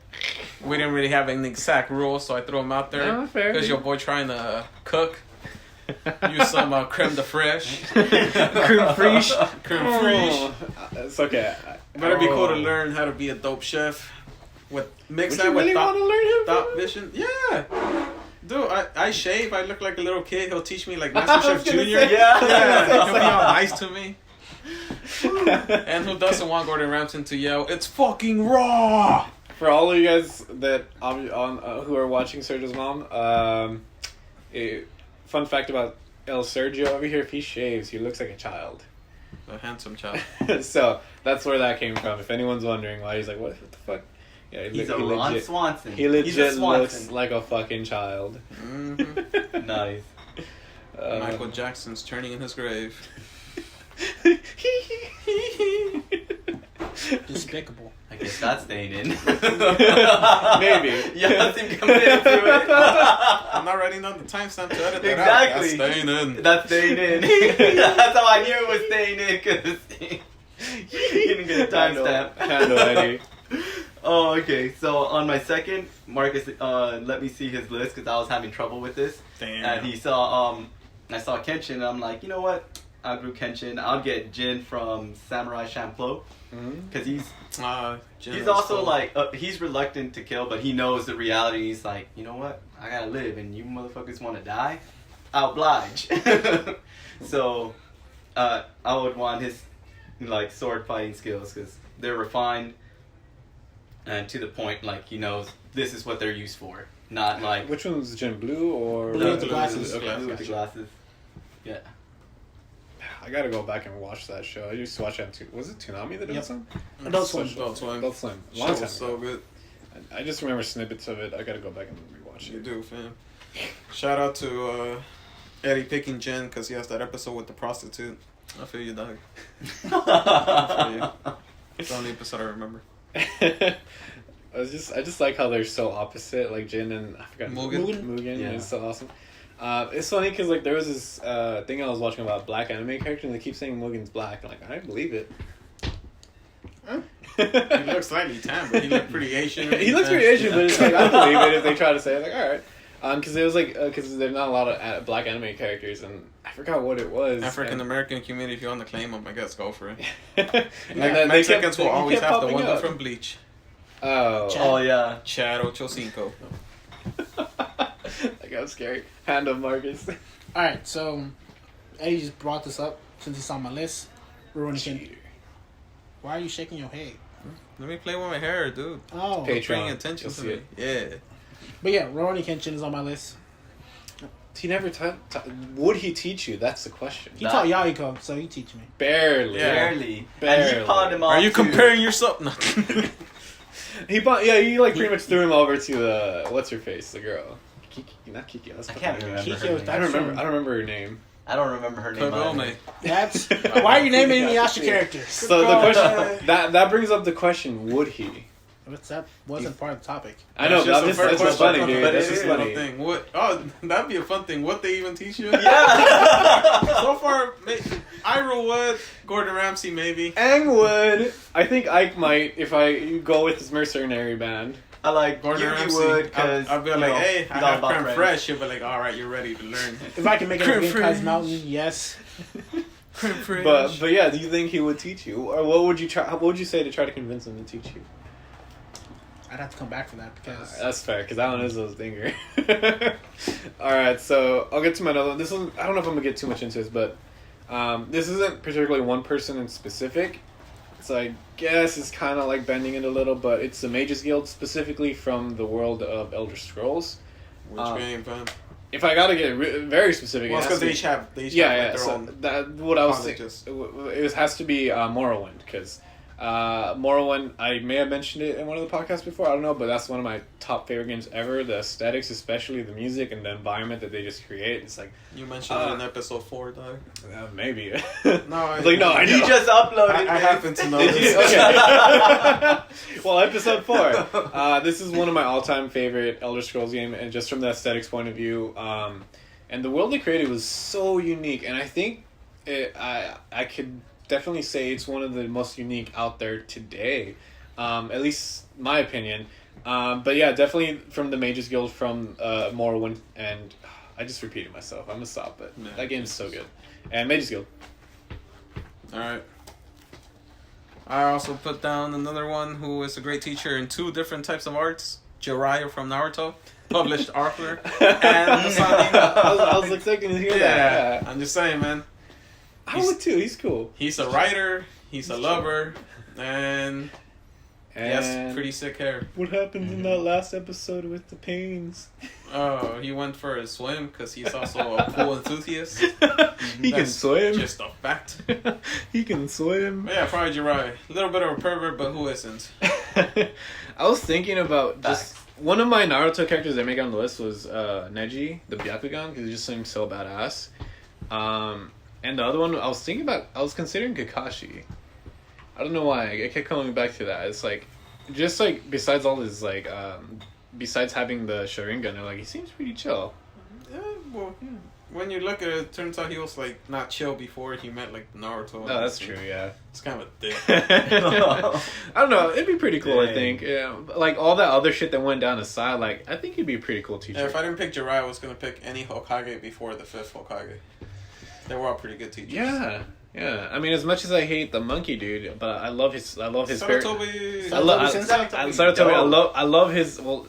We didn't really have any exact rules, so I threw him out there No, fair. because your boy trying to cook. Use some creme de fraiche. Creme fraiche. Creme fraiche. It's okay. Better be cool to learn how to be a dope chef. Mix Would that you with really want to learn him? thought vision. Yeah. Dude, I shave. I look like a little kid. He'll teach me like I Master was Chef gonna Junior. say- Yeah. He'll be all nice to me. And who doesn't want Gordon Ramsay to yell, "It's fucking raw"? For all of you guys that who are watching Sergio's mom, fun fact about El Sergio over here: if he shaves, he looks like a child. A handsome child. So that's where that came from. If anyone's wondering why he's like, what the fuck? Yeah, He's a Ron Swanson. He legit He's a looks Swanson. like a fucking child. Mm-hmm. Nice. Michael Jackson's turning in his grave. Despicable. I guess that's staying in. Maybe. Yeah, seem committed to it. I'm not writing down the timestamp to edit that out. Exactly. That's staying in. That's staying in. That's how I knew it was staying in, because he didn't get a timestamp. Handle Eddie. Oh, okay. So on my second, Marcus let me see his list because I was having trouble with this. Damn. And he saw I saw Kenshin, and I'm like, you know what? I'll do Kenshin. I'll get Jin from Samurai Champloo because he's also cool. like he's reluctant to kill, but he knows the reality. He's like, you know what? I gotta live, and you motherfuckers want to die? I'll oblige. So I would want his like sword fighting skills because they're refined and to the point. Like he knows this is what they're used for, not like Which one was Jin? Blue or Blue with the glasses. Okay, blue with the gotcha. glasses. Yeah. I gotta go back and watch that show. I used to watch that too. Was it Toonami that did Yep. some? Adult Swim. Adult Swim. Adult Swim. Shit Long time was so ago. good. I just remember snippets of it. I gotta go back and rewatch You it. do, fam. Shout out to Eddie picking Jen because he has that episode with the prostitute. I feel you, dog. I feel you. It's the only episode I remember. I just like how they're so opposite, like Jin and I forgot Mugen. Yeah. It's so awesome. It's funny because like there was this thing I was watching about black anime characters, and they keep saying Mugen's black. I'm like, I believe it. He looks slightly tan, but he looked pretty Asian. He looks pretty Asian, but it's like I believe it if they try to say it. Like, all right, because it was like because there's not a lot of black anime characters, and I forgot what it was. African American community, if you want to claim them, I guess go for it. and Yeah, Mexicans will he always kept have the popping one up. from Bleach. Oh, Chad. Oh yeah. Chad Ochocinco. like that was scary. Hand of Marcus. Alright, so Eddie just brought this up since it's on my list. Rurouni Kenshin. Why are you shaking your head? Let me play with my hair, dude. Oh. Patreon. Paying attention You'll to see me. it. Yeah. But yeah, Rurouni Kenshin is on my list. He never would he teach you? That's the question. He taught Yahiko, so he teach me. Barely. Yeah. Barely. And Barely. he called him Are off you too. comparing yourself? No. He like pretty much threw him over to the what's her face, the girl. Kiki, not Kiki. That's I can't fucking- remember. Kiki her was name. I don't remember. I don't remember her name. I don't remember her name. Kagome. either. That's why are you naming Inuyasha characters? So the question that brings up the question: would he? What's that wasn't part of the topic. I know, That's but just that's the just first funny, question, dude. but That's it just is Fun funny. thing. What? Oh, that'd be a fun thing. What they even teach you? Yeah. So far, Ira would. Gordon Ramsay maybe. Aang would. I think Ike might if I go with his mercenary band. I like Gordon Yuki Ramsay. would because I'll be like, hey, I he's all have about creme friends. fresh. He'll be like, all right, you're ready to learn. If I can make it Creme against fraiche. Kai's Mountain, yes. Creme fresh. But yeah, do you think he would teach you, or what would you try? What would you say to try to convince him to teach you? I'd have to come back for that because That's fair, because that one is a stinger. Alright, so I'll get to my other one. This one, I don't know if I'm going to get too much into this, but this isn't particularly one person in specific. So I guess it's kind of like bending it a little, but it's the Mages Guild, specifically from the world of Elder Scrolls. Which game, fam? If I got to get very specific, Well, it it's has because to they be- each have, like, yeah. their So own. that what I was colleges. thinking. It has to be Morrowind, because Morrowind, I may have mentioned it in one of the podcasts before, I don't know, but that's one of my top favorite games ever. The aesthetics, especially the music and the environment that they just create, it's like, You mentioned it in episode 4, dog. maybe. No, It's like, no, I know. He just uploaded. I man. happen to know Did you? this. Okay. Well, episode 4. This is one of my all-time favorite Elder Scrolls game, and just from the aesthetics point of view, and the world they created was so unique, and I think I could definitely say it's one of the most unique out there today, at least my opinion. But yeah, definitely from the Mages Guild, from Morrowind, and I just repeated myself. I'm gonna stop, but Yeah. that game is so good. And Mages Guild. Alright. I also put down another one who is a great teacher in 2 different types of arts. Jiraiya from Naruto, published author, and Hasan I was expecting to hear that. Yeah. I'm just saying, man. I would too. He's cool. He's a writer. He's a lover, and he has pretty sick hair. What happened in that last episode with the pains? Oh, he went for a swim because he's also a pool enthusiast. He can swim. Just a fact. He can swim. But yeah, probably Jiraiya. A little bit of a pervert, but who isn't? I was thinking about just one of my Naruto characters I make on the list was Neji, the Byakugan, because he just seems so badass. And the other one I was considering Kakashi. I don't know why. I kept coming back to that. It's like, just like, besides all his, like, besides having the Sharingan, like, he seems pretty chill. Yeah, well, when you look at it, it turns out he was, like, not chill before he met, like, Naruto. Oh, that's true, yeah. It's kind of a dick. I don't know. It'd be pretty cool, Dang. I think. Yeah, like, all that other shit that went down aside, like, I think he'd be a pretty cool teacher. Yeah, if I didn't pick Jiraiya, I was going to pick any Hokage before the 5th Hokage. They were all pretty good teachers. Yeah. Yeah, I mean, as much as I hate the monkey dude, but I love his Sarutobi. Sarutobi. I love his. Well,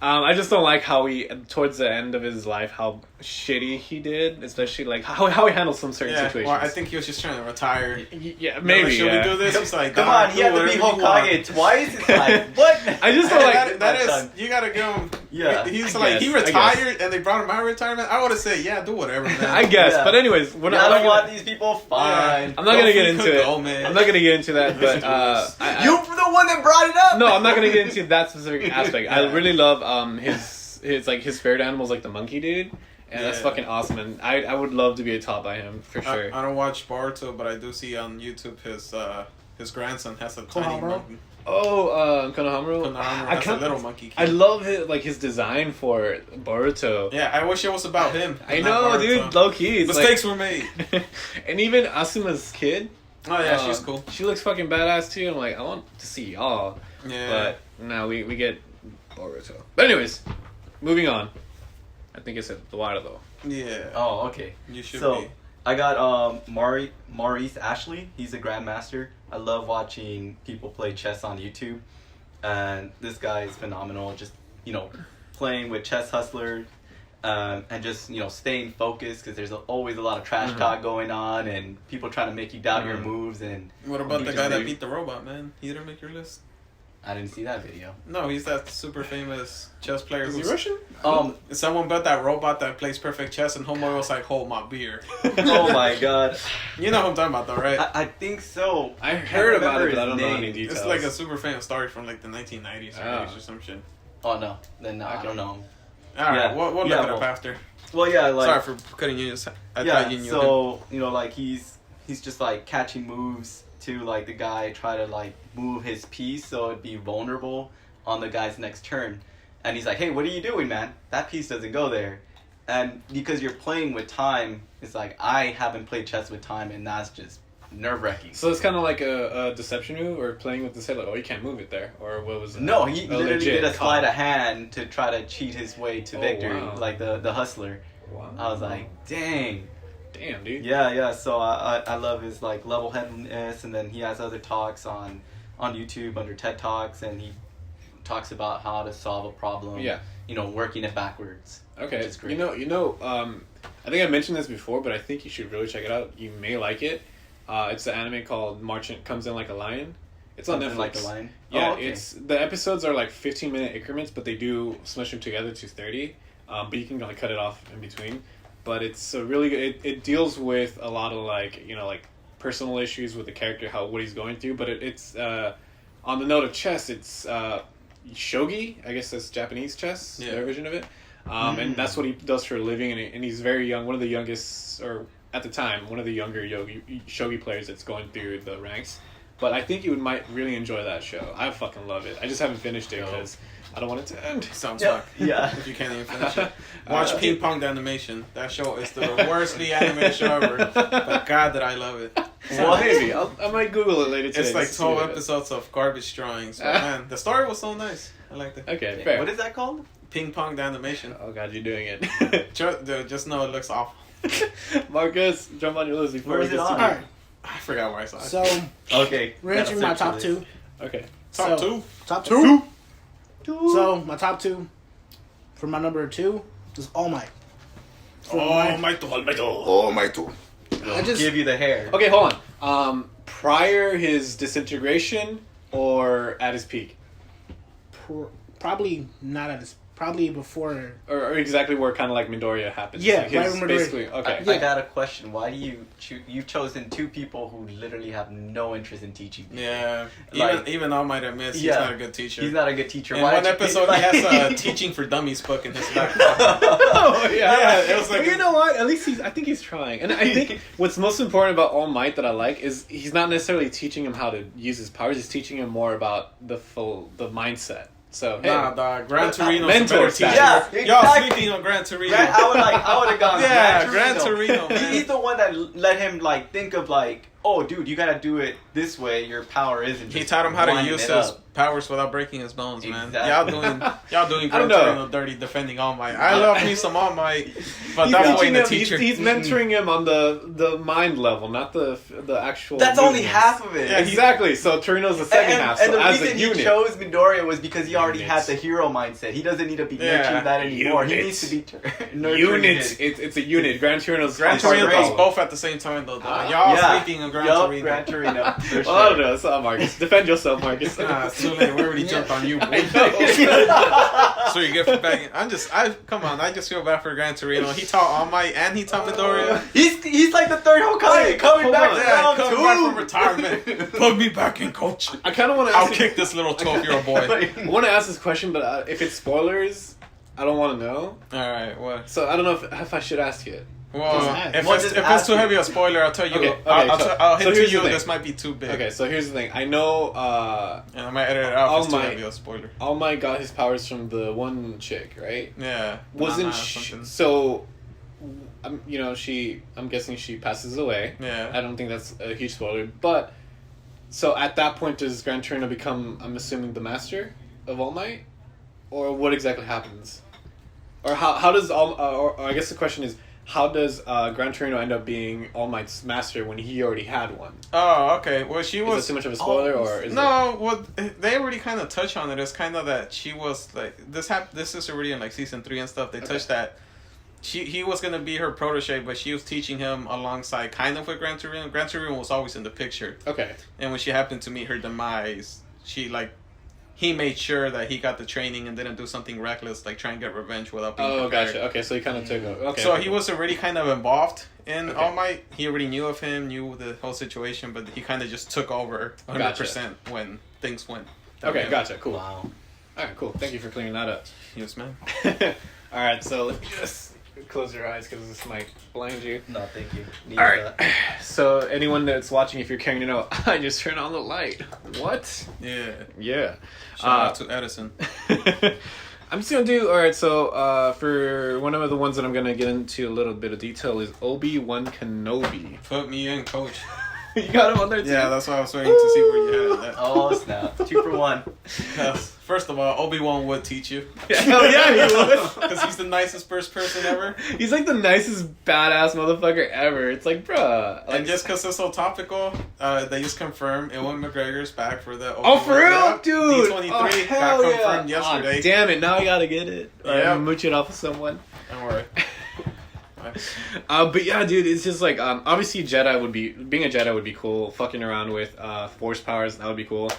I just don't like how he, towards the end of his life, how shitty he did, especially like how he handled some certain situations. Well, I think he was just trying to retire. Yeah, maybe. Should we do this? He's like, Come on, he had to be Hokage twice. It's like, what? I just don't like that is. You gotta give him. Yeah, he's I like guess, he retired, and they brought him out of retirement. I would have said, yeah, do whatever, man. I guess, Yeah. but anyways, I don't want these people. Fine. I'm not gonna get into it. Go, man. I'm not gonna get into that, but You're the one that brought it up. no, I'm not gonna get into that specific aspect. I really love his spirit animals, like the monkey dude, and that's fucking awesome. And I would love to be taught by him for sure. I don't watch Boruto, but I do see on YouTube his grandson has a tiny Konohamaru? monkey. Oh, Konohamaru. Konohamaru has a little monkey kid. I love his design for Boruto. Yeah, I wish it was about him. I not know, Boruto. dude. Low key, it's Mistakes were made. and even Asuma's kid. Oh yeah, she's cool. She looks fucking badass too. I'm like, I want to see y'all. Yeah. But no, we get Boruto. But anyways, moving on. I think it's Eduardo though. Yeah. Oh, okay. You should So, be. I got Maurice Ashley. He's a grandmaster. I love watching people play chess on YouTube, and this guy is phenomenal. Just playing with Chess Hustler, and just staying focused because there's always a lot of trash talk going on and people trying to make you doubt your moves. And What about the you guy just that read- beat the robot, man? He didn't make your list. I didn't see that video. No, he's that super famous chess player. Is he who's- Russian? Someone built that robot that plays perfect chess, and Homeboy was like, "Hold my beer." Oh my god. You know who I'm talking about, though, right? I think so. I heard about it, remember but I don't his know name. any details. It's like a super famous story from like the 1990s or, Oh. 80s or some shit. Oh no, then no, I Okay. don't know him. All right, Yeah. we'll look Yeah, it up well, after. Well, yeah, like Sorry for cutting you. I yeah. thought you knew him. So like he's just like catching moves to like the guy try to like move his piece so it'd be vulnerable on the guy's next turn, and he's like, "Hey, what are you doing, man? That piece doesn't go there." And because you're playing with time, it's like I haven't played chess with time, and that's just nerve-wracking. So it's kind of like a deception move, or playing with the say like, oh, you can't move it there, or what was it? No, he literally legit did a call. sleight of hand to try to cheat his way to Oh, victory, wow. like the hustler. Wow. I was like, dang. Damn, dude. Yeah. So I love his like level-headedness, and then he has other talks on YouTube under TED Talks, and he talks about how to solve a problem. Yeah. Working it backwards. Okay. Which is great. I think I mentioned this before, but I think you should really check it out. You may like it. It's an anime called Marching Comes In Like a Lion. It's on Something Netflix. like the line. Yeah, Oh, okay. it's the episodes are like 15-minute increments, but they do smush them together to 30. But you can like cut it off in between. But it's a really good. It deals with a lot of like personal issues with the character, what he's going through. But it's on the note of chess. It's shogi. I guess that's Japanese chess. Yeah. Their version of it. And that's what he does for a living. And he's very young. One of the youngest, or at the time, one of the younger shogi players that's going through the ranks. But I think you might really enjoy that show. I fucking love it. I just haven't finished it because I don't want it to end. Sounds Yeah. like Yeah. if you can't even finish it. Watch Ping Pong the animation. That show is the worstly animated show ever. But God, did I love it. So What? maybe I might Google it later today. It's like just to see 12 what it is. episodes of garbage drawings. But man, the story was so nice. I liked it. Okay, fair. What is that called? Ping Pong the animation. Oh god, you're doing it. Just know it looks awful. Marcus, jump on your list before Where it is it gets on? too All right. I forgot where I saw it. So Okay. we're entering my top two. Okay. Top So- two. Top two. So my top two for my number two is All Might. For my- my two. I just Give you the hair. Okay, hold on. Prior his disintegration or at his peak? probably not at his. Probably before. Or exactly where kind of like Midoriya happens. Yeah, like right his, when Midoriya- basically. Okay. I got a question. Why do you you've chosen two people who literally have no interest in teaching? Yeah. Like- even All Might admits he's Yeah. not a good teacher. He's not a good teacher. In Why one don't you- episode, he has a teaching for dummies book in his back pocket. Oh, Yeah, it was like But you know what? At least I think he's trying. And I think what's most important about All Might that I like is he's not necessarily teaching him how to use his powers. He's teaching him more about the mindset. So hey, Nah, dog. Gran Torino's mentor a better teacher. status. Yeah, Y'all exactly. sleeping on Gran Torino. I would have gone. Yeah, Gran Torino, man. He's the one that let him like think of like, oh, dude, you gotta do it this way. Your power isn't. He just taught him how to winding use it his up. powers without breaking his bones, man. Exactly. Y'all doing I Gran don't know. Torino dirty defending All Might. I love me some All Might, but he's that's teaching the him. teacher. He's mentoring him on the mind level, not the actual. That's only movements. half of it. Yeah, Exactly. So Torino's the second half. And So the as reason a he unit, chose Midoriya was because he already Units. had the hero mindset. He doesn't need to be Yeah. nurturing that anymore. He Units. needs to be nurturing unit. it. It's a unit. Gran Torino's Gran Torino Torino great. does both at the same time, though. Ah, Y'all Yeah. sleeping on Gran Yup, Torino. Gran Torino. For Well, I don't sure. know. It's not Marcus. Defend yourself, Marcus. Nah, it's too late. We already jumped on you, boy. So you get for begging. Come on. I just feel bad for Gran Torino. He taught All Might and he taught Midoriya. He's like the third Hokage coming hold back on. to Yeah, round coming two. back from retirement. Put me back in, coach. I kind of want to. I'll kick this little 12-year-old boy. I want to ask this question, but if it's spoilers, I don't want to know. All right, what? So I don't know if I should ask it. Well, Just ask. if Well, it's, just if it's ask too you. heavy a spoiler, I'll tell you. Okay, I'll so hint here's to you. the thing. This might be too big. Okay, so here's the thing. I know And I might edit it out All if it's too Might- heavy a spoiler. All Might got his powers from the one chick, right? Yeah. Wasn't Nana or she, something. so? I'm guessing she passes away. Yeah. I don't think that's a huge spoiler, but so at that point, does Gran Torino become? I'm assuming the master of All Might, or what exactly happens, or how does or I guess the question is, how does Gran Torino end up being All Might's master when he already had one? Oh, okay. Well, she Is was. that too much of a spoiler, or is No, well, they already kind of touch on it. It's kind of that she was like this. This is already in like season 3 and stuff. They Okay. touched that. He was gonna be her protege, but she was teaching him alongside, kind of with Gran Torino. Gran Torino was always in the picture, okay? and when she happened to meet her demise, he made sure that he got the training and didn't do something reckless, like try and get revenge without being Oh, prepared. gotcha. Okay, so he kind of took over. Okay. So okay. he was already kind of involved in Okay. All Might. He already knew of him, knew the whole situation, but he kind of just took over 100% when things went. Okay, downhill. gotcha. Cool. Wow. All right, cool. Thank you for clearing that up. Yes, man. All right, so let me just close your eyes because this might blind you. No, thank you. Need All right. that. So anyone that's watching, if you're caring to know, I just turned on the light. What? Yeah. Yeah. Shout out to Edison. I'm just gonna do all right. So for one of the ones that I'm gonna get into a little bit of detail is Obi-Wan Kenobi. Put me in, coach. You got him on there too. Yeah, that's why I was waiting to see where you had that. Oh snap! 2 for 1. First of all, Obi-Wan would teach you. Hell yeah, he would. Because he's the nicest first person ever. He's like the nicest badass motherfucker ever. It's like, bruh. Like, And just because it's so topical, they just confirmed Ewan McGregor's back for the oh, for real, Yeah, dude! D23 Oh, got hell yeah. confirmed yesterday. Oh, damn it! Now I gotta get it. Or Yeah. I'm mooch it off of someone. Don't worry. But yeah, dude, it's just like obviously being a Jedi would be cool. Fucking around with force powers, that would be cool.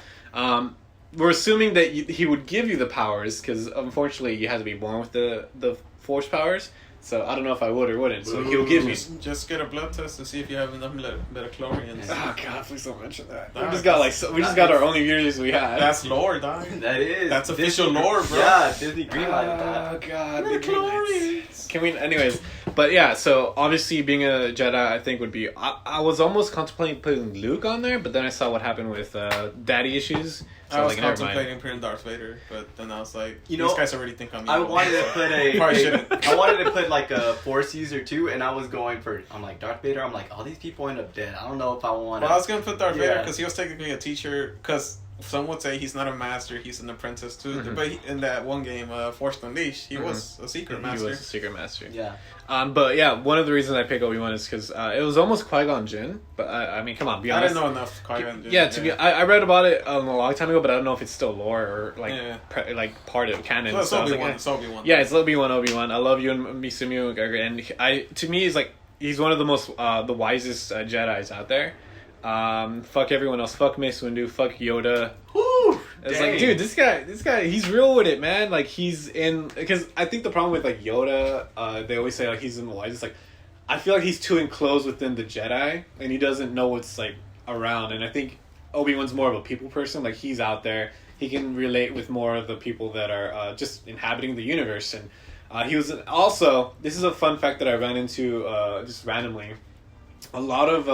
We're assuming that he would give you the powers because unfortunately you have to be born with the force powers. So I don't know if I would or wouldn't. So he'll give me. Just get a blood test to see if you have enough midichlorians. Oh god, please don't mention that. Nah, We just got we just got our only viewers we had. That's lore, dog. That is. That's official Disney- lore, bro. Yeah, Disney greenlighted that. Oh god, the Midichlorians. Can we? Anyways, but yeah. So obviously, being a Jedi, I think would be. I was almost contemplating putting Luke on there, but then I saw what happened with daddy issues. So I was like, never mind. contemplating putting Darth Vader, but then I was like, You these know, guys already think I'm I evil. wanted to put Probably shouldn't. I wanted to put like a Force user too, and I was going for. I'm like Darth Vader. I'm like, all these people end up dead. I don't know if I want. Well, I was gonna put Darth Vader Yeah. because he was technically a teacher. Because some would say he's not a master, he's an apprentice too. But in that one game, Force Unleashed, he was a secret master. He was a secret master. Yeah. But yeah, one of the reasons I pick Obi-Wan is because it was almost Qui-Gon Jinn. But I mean, come on, be I honest. didn't know enough Qui-Gon Jinn. Yeah, I read about it a long time ago, but I don't know if it's still lore or like like part of canon. So it's I was Obi-Wan. like, It's Obi-Wan. yeah, it's Obi-Wan. I love you and Misumu McGregor, and to me, he's like he's one of the most the wisest Jedis out there. Fuck everyone else. Fuck Mace Windu. Fuck Yoda. Woo! It's like, dude, this guy, he's real with it, man. Like, he's in... Because I think the problem with, like, Yoda, they always say, like, he's in the wisest. Like, I feel like he's too enclosed within the Jedi, and he doesn't know what's, like, around. And I think Obi-Wan's more of a people person. Like, he's out there. He can relate with more of the people that are just inhabiting the universe. And he was... Also, this is a fun fact that I ran into just randomly. A lot of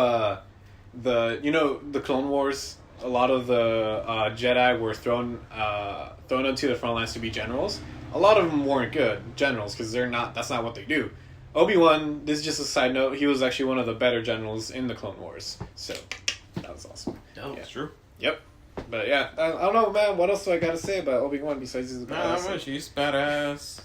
the Clone Wars... A lot of the Jedi were thrown onto the front lines to be generals. A lot of them weren't good generals because that's not what they do. Obi-Wan, this is just a side note, he was actually one of the better generals in the Clone Wars. So, that was awesome. Oh, That's true. Yep. But yeah, I don't know, man. What else do I gotta say about Obi-Wan besides he's a Not badass? much. He's badass.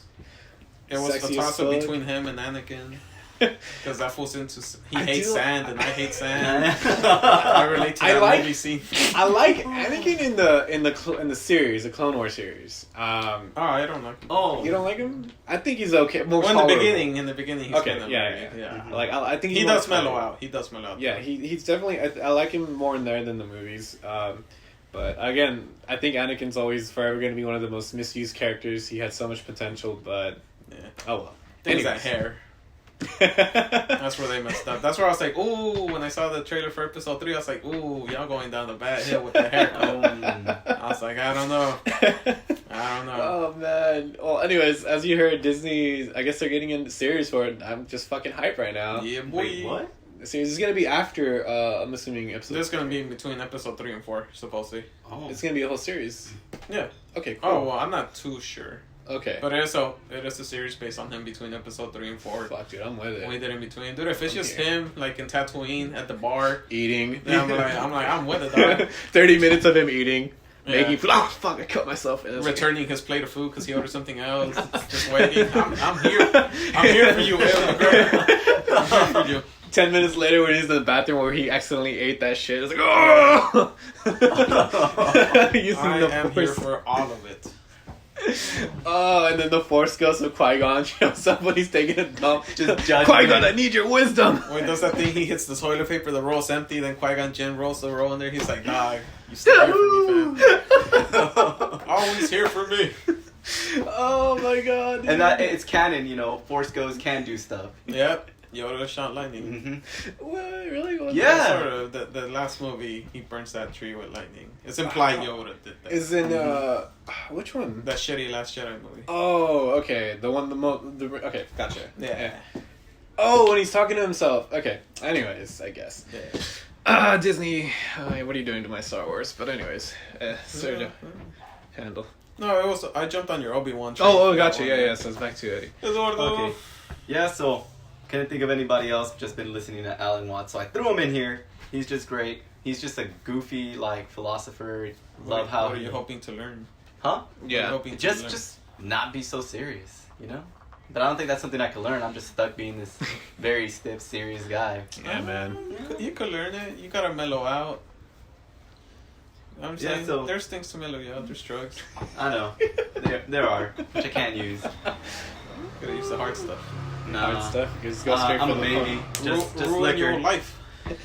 It was Sexy a as toss-up fuck. between him and Anakin. Because that falls into... He I hates do- sand, and I hate sand. I relate to that movie scene. I like Anakin in the series, the Clone Wars series. Oh, I don't like him. Oh. You don't like him? I think he's okay. More Well, in the tolerable. beginning, he's Okay, kind of yeah. Like I think He he's does more mellow tolerable. out. He does mellow out. Yeah, he's definitely. I like him more in there than the movies. But again, I think Anakin's always forever going to be one of the most misused characters. He had so much potential, but oh well. Things that Anyways. hair. That's where they messed up. That's where I was like, ooh, when I saw the trailer for episode 3, I was like, ooh, y'all going down the bad hill with the haircut. I was like, I don't know. Oh man. Well, anyways, as you heard, Disney, I guess they're getting into series for it. I'm just fucking hyped right now. Yeah, boy. Wait, what? The series is gonna be after. I'm assuming episode. This is going to be in between episode 3 and 4, supposedly. Oh. It's gonna be a whole series. Yeah. Okay. Cool. Oh, well, I'm not too sure. Okay. But it is a series based on him between episode 3 and 4. Fuck, dude, I'm with it. We did in between. Dude, if it's just Okay. him, like in Tatooine at the bar, Eating. then I'm with it, dog. 30 minutes of him eating. Yeah. Making food. Oh, fuck, I cut myself. And it's like- Returning his plate of food because he ordered something else. Just waiting. I'm here. I'm here for you, Ewan McGregor. I'm here for you. 10 minutes later when he's in the bathroom where he accidentally ate that shit. It's like, oh! Using I the am here force. for all of it. Oh, and then the force goes with Qui-Gon. Shows up when he's taking a dump. Just judging Qui-Gon, him. I need your wisdom. When he does that thing, he hits the toilet paper, the roll's empty, then Qui-Gon Jinn rolls the roll in there. He's like, dog, you still here for me, fam. Always here for me. Oh my god. Dude. And that it's canon, you know. Force ghosts can do stuff. Yep. Yoda shot lightning. Mm-hmm. What? Really? What? Yeah. Sort of. The last movie, he burns that tree with lightning. It's implied Yoda did that. Is in, which one? That shitty Last Jedi movie. Oh, okay. The one, okay, gotcha. Yeah. Oh, when he's talking to himself. Okay. Anyways, I guess. Yeah. Disney, what are you doing to my Star Wars? But anyways, so handle. No, it was. I jumped on your Obi-Wan train. Oh, gotcha. Yeah. So it's back to Eddie. Okay. Yeah, so couldn't think of anybody else. Just been listening to Alan Watts, so I threw him in here. He's just great. He's just a goofy like philosopher. Love how. What are you hoping to learn? Huh? What are you Yeah. hoping to Just learn? not be so serious, you know. But I don't think that's something I could learn. I'm just stuck being this very stiff, serious guy. Yeah, man. You could learn it. You gotta mellow out. I'm Yeah, saying so- there's things to mellow you out. There's drugs. I know. There are, which I can't use. Gotta use the hard stuff. Nah. Hard stuff. Just go straight I'm for a the baby. Just Ruin liquor. your life.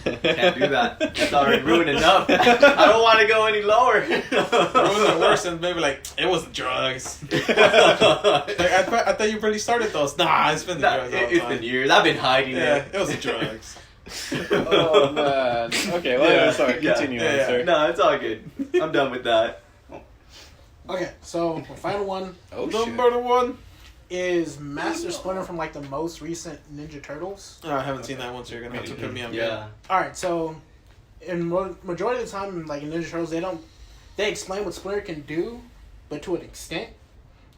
Can't do that. That's already ruined enough. I don't want to go any lower. Ruin it worse and maybe like it was drugs. Like I thought you really started those. Nah, it's been the Nah, drugs. all the it's time. been years. I've been hiding Yeah, it. it was the drugs. Oh man. Okay. Well, Yeah. sorry. Yeah. Continue, Yeah. sir. No, it's all good. I'm done with that. Okay, so the final one Oh shit. Number one. is Master Splinter from like the most recent Ninja Turtles. Oh, I haven't seen that one, so you're gonna have to put me on. Yeah. All right, so in majority of the time, like in Ninja Turtles, they explain what Splinter can do, but to an extent.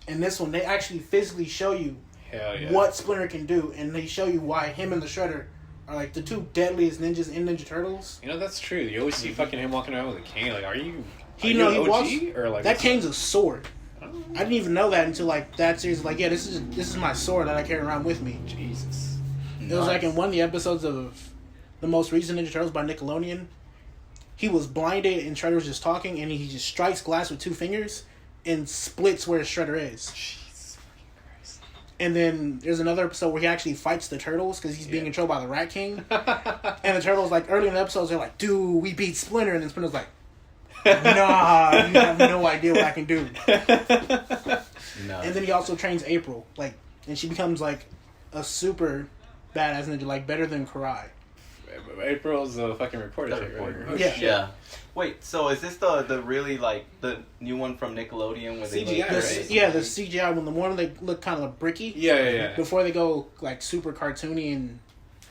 In this one, they actually physically show you Hell yeah. what Splinter can do, and they show you why him and the Shredder are like the two deadliest ninjas in Ninja Turtles. You know, that's true. You always see fucking him walking around with a cane. Like, are you He Are know you he an walks. OG, or like That Kane's a sword. I didn't even know that until like that series. Like, yeah, this is my sword that I carry around with me. Jesus. It was like in one of the episodes of the most recent Ninja Turtles by Nickelodeon. He was blinded and Shredder was just talking, and he just strikes glass with 2 fingers and splits where Shredder is. Jesus fucking Christ. And then there's another episode where he actually fights the turtles because he's being controlled by the Rat King. And the turtles, like, early in the episodes, they're like, dude, we beat Splinter. And then Splinter's like, nah, you have no idea what I can do. No. And then he also trains April, like, and she becomes, like, a super badass ninja, like, better than Karai. April's a fucking reporter chick, right? Yeah. Yeah. Wait, so is this the really, like, the new one from Nickelodeon? Where they CGI, look, right? Yeah, the CGI when the one they look kind of bricky. Yeah. Before they go like super cartoony and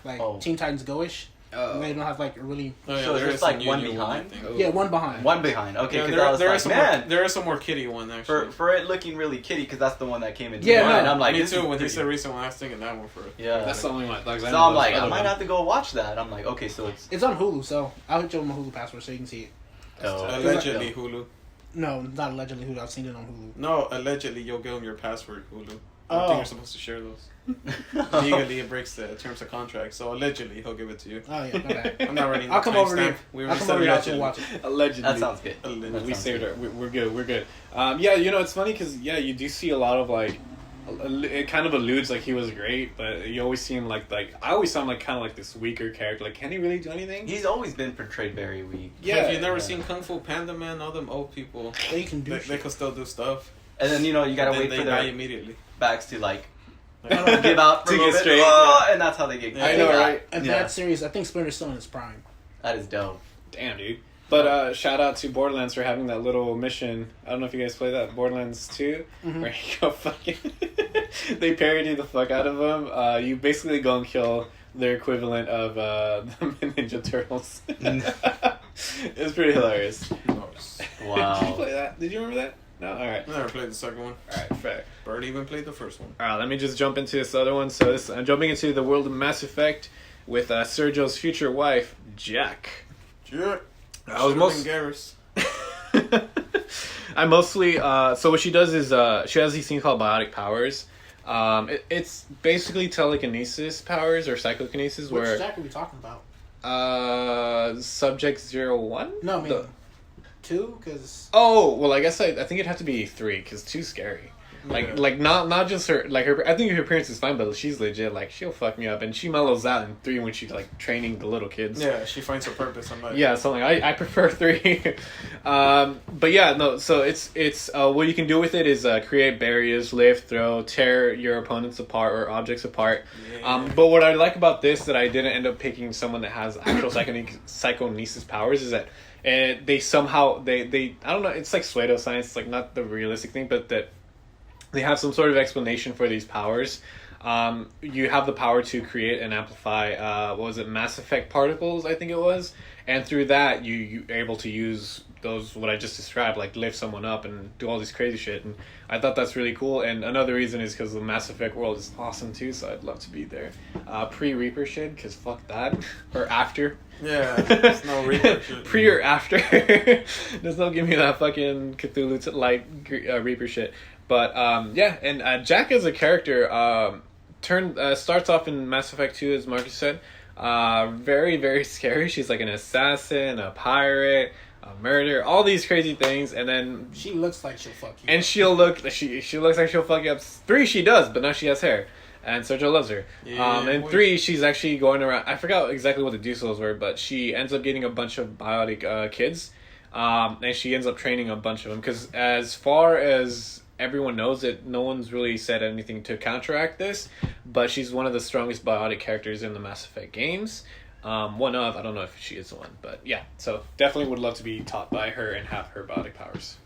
like Oh. Teen Titans Go-ish. Oh. They don't have like a really Oh, yeah, So there it's is like a new one one, behind? I think. Oh. yeah one behind. One behind. Okay, Yeah, because I was there like, is some man, more, there is some more kitty one actually. for it looking really kitty, because that's the one that came into Yeah, my mind. no, I'm like, Me this too. is When he pretty. said recent one, I was thinking that one first. Yeah. That's the only one. Like, So I'm like, I might have to go watch that. I'm like, okay, so it's... It's on Hulu, so I'll hit you with my Hulu password so you can see it. Allegedly Hulu. No, not allegedly Hulu. I've seen it on Hulu. No, allegedly you'll give him your password Hulu. I Oh. think you're supposed to share those. Legally, it breaks the terms of contract. So allegedly, he'll give it to you. Oh yeah, my bad. I'm not ready. I'll come over timestamp. here. We I'll already come said over here after allegedly. and watch it. Allegedly. That sounds good. Allegedly. That We sounds saved good. her. We're good. We're good. Yeah, you know, it's funny because, yeah, you do see a lot of, like, it kind of alludes like he was great, but you always see him like I always saw him like kind of like this weaker character. Like, can he really do anything? He's always been portrayed very weak. Yeah. Have you never yeah. seen Kung Fu Panda, man? All them old people, They can do they shit. can still do stuff. And then, you know, you gotta Then wait they for die their immediately. backs to, like, Like, give out for To a little get bit. straight, Oh, and that's how they get... Yeah. I know, right? And Yeah. that series, I think Splinter's still in his prime. That is dope. Damn, dude. But shout out to Borderlands for having that little mission. I don't know if you guys play that, Borderlands 2, where you go fucking... they parody the fuck out of them. You basically go and kill their equivalent of the Ninja Turtles. It's pretty hilarious. Nice. Did you Wow. play that? Did you remember that? No? Alright. I never played the second one. Alright, fair. Bird even played the first one. Alright, let me just jump into this other one. So I'm jumping into the world of Mass Effect with Sergio's future wife, Jack. Yeah. I was most... Garrus. I mostly so what she does is she has these things called biotic powers. It's basically telekinesis powers or psychokinesis Which where Jack are we talking about? Subject 01? No, I mean The- 2, because Oh, well, I guess I think it'd have to be 3 because 2's scary. Yeah. Like not just her, like her. I think her appearance is fine, but she's legit. Like, she'll fuck me up, and she mellows out in 3 when she's like training the little kids. Yeah, she finds her purpose. I'm like, Yeah, something I prefer 3. But yeah, no. So it's what you can do with it is create barriers, lift, throw, tear your opponents apart or objects apart. Yeah. But what I like about this that I didn't end up picking someone that has actual psychokinesis powers is that they somehow they I don't know. It's like pseudoscience. It's like not the realistic thing, but that they have some sort of explanation for these powers. You have the power to create and amplify, what was it, Mass Effect particles, I think it was. And through that, you're able to use those, what I just described, like lift someone up and do all this crazy shit. And I thought that's really cool. And another reason is because the Mass Effect world is awesome too, so I'd love to be there. Pre-Reaper shit, because fuck that. Or after. Yeah, there's no Reaper shit. Pre or after. Just don't give me that fucking Cthulhu-like Reaper shit. But yeah, and Jack as a character starts off in Mass Effect 2, as Marcus said. Very, very scary. She's like an assassin, a pirate, a murderer, all these crazy things, and then she looks like she'll fuck you. and she looks like she'll fuck you up. 3 she does, but now she has hair. And Sergio loves her. Yeah, and boy. 3, she's actually going around. I forgot exactly what the details were, but she ends up getting a bunch of biotic kids. And she ends up training a bunch of them. Because as far as everyone knows it, no one's really said anything to counteract this. But she's one of the strongest biotic characters in the Mass Effect games. One of, I don't know if she is the one. But yeah, so definitely would love to be taught by her and have her biotic powers.